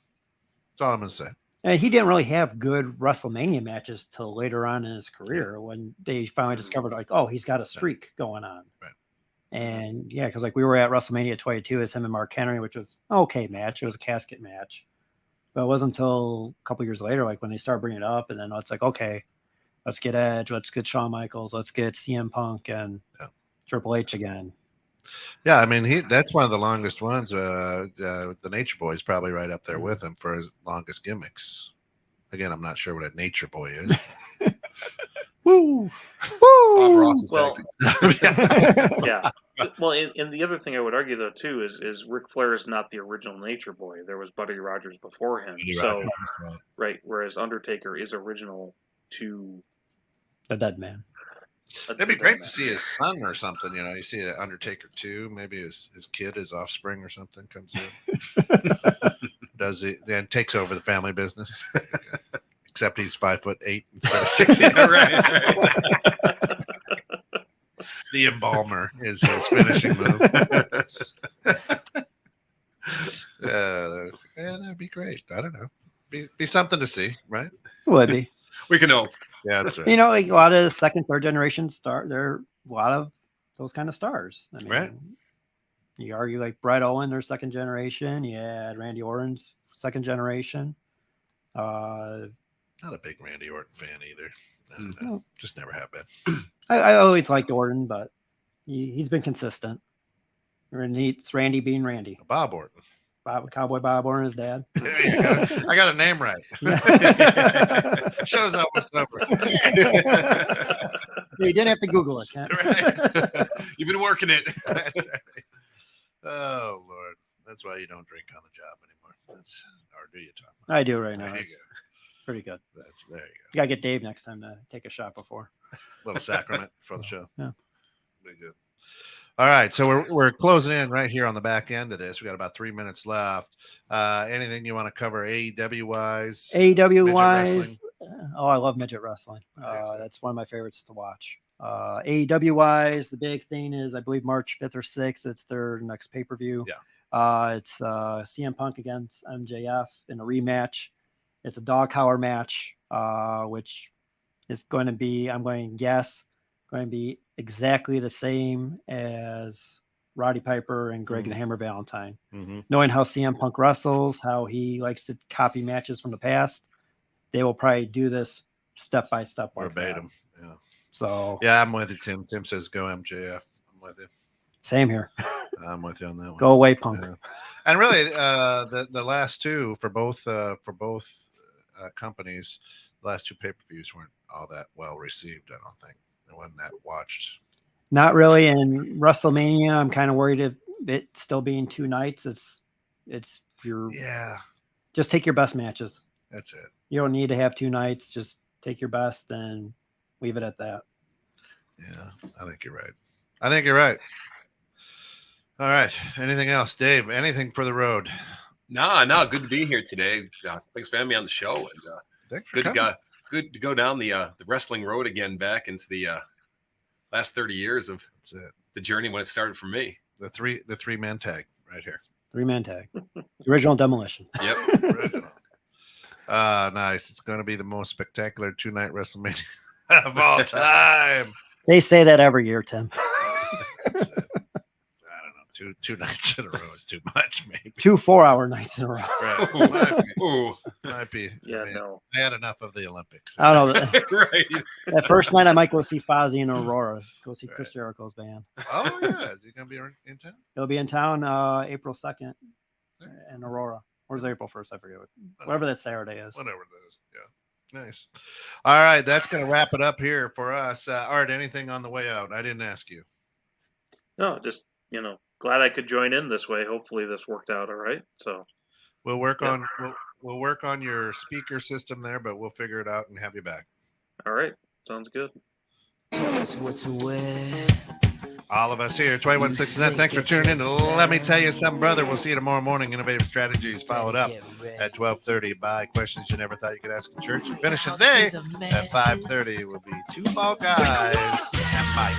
That's all I'm gonna say. And he didn't really have good WrestleMania matches till later on in his career when they finally discovered like, oh, he's got a streak going on. Right. And yeah, because like we were at WrestleMania 22 as him and Mark Henry, which was an okay match. It was a casket match. But it wasn't until a couple years later, like when they started bringing it up, and then it's like, okay, let's get Edge, let's get Shawn Michaels, let's get CM Punk and Triple H again. Yeah, I mean that's one of the longest ones. The Nature Boy is probably right up there with him for his longest gimmicks. Again, I'm not sure what a Nature Boy is. Woo! Bob Ross is Well, yeah. Well, and the other thing I would argue though too is Ric Flair is not the original Nature Boy. There was Buddy Rogers before him. Right. Whereas Undertaker is original to the Dead Man. It'd be great to see his son or something. You know, you see Undertaker 2, maybe his kid, his offspring or something comes in. Does he then takes over the family business? Except he's 5'8" instead of 6. Right. The embalmer is his finishing move. Yeah, that'd be great. I don't know. Be something to see, right? Would be. We can hope. Yeah, that's right. You know, like a lot of the second, third generation there are a lot of those kind of stars. I mean, right. You argue like Brett Owen, their second generation. You had Randy Orton's second generation. Not a big Randy Orton fan either. I don't know. Just never have been. I always liked Orton, but he's been consistent. And it's Randy being Randy. Bob Orton. Cowboy Bob Orton, his dad. There you go. I got a name right. Show's almost over. You didn't have to Google it, Kent. Right. You've been working it. That's right. Oh Lord, that's why you don't drink on the job anymore. Or do you, Tom? I do right now. There you It's go. pretty good. There you go. You gotta get Dave next time to take a shot before. Little sacrament for the show. Yeah. Be good. All right, so we're closing in right here on the back end of this. We got about 3 minutes left. Anything you want to cover AEW wise? AEW wise, I love midget wrestling. That's one of my favorites to watch. AEW wise, the big thing is I believe March 5th or 6th. It's their next pay per view. Yeah. It's CM Punk against MJF in a rematch. It's a dog collar match, which is going to be, I'm going to guess, going to be exactly the same as Roddy Piper and Greg the Hammer Valentine. Knowing how CM Punk wrestles, how he likes to copy matches from the past, they will probably do this step by step. Verbatim. Yeah. So yeah, I'm with you, Tim. Tim says go MJF. I'm with you. Same here. I'm with you on that one. Go away, Punk. Yeah. And really, the last two for both companies, the last two pay-per-views weren't all that well received. I don't think it wasn't that watched. Not really. In WrestleMania, I'm kind of worried of it still being 2 nights. It's your Just take your best matches. That's it. You don't need to have 2 nights. Just take your best and leave it at that. Yeah, I think you're right. All right. Anything else, Dave? Anything for the road? No, good to be here today. Thanks for having me on the show, and Thanks for good coming. good to go down the wrestling road again, back into the last 30 years of the journey when it started for me. The three-man tag right here. 3-man tag. Original Demolition. Yep. Original. Nice. It's going to be the most spectacular 2-night WrestleMania of all time. They say that every year, Tim. I don't know. Two nights in a row is too much, maybe. 2 4-hour nights in a row. Right. Might be. Yeah, I mean, no. I had enough of the Olympics. I don't know. Right. That first night, I might go see Fozzy and Aurora. Go see Chris Jericho's band. Oh, yeah. Is he going to be in town? He'll be in town April 2nd in Aurora. Or is it April 1st? I forget. Whatever that Saturday is. Whatever it is. Yeah. Nice. All right. That's going to wrap it up here for us. Art, anything on the way out? I didn't ask you. No, just, glad I could join in this way. Hopefully this worked out all right. So We'll work on we'll work on your speaker system there, but we'll figure it out and have you back. all right. Sounds good. Tell us what to wear. All of us here, 2169. Thanks for tuning in. Let me tell you something, brother. We'll see you tomorrow morning. Innovative Strategies followed up at 12:30 by questions you never thought you could ask in church. And finishing the day at 5:30 will be 2 ball guys and Mike.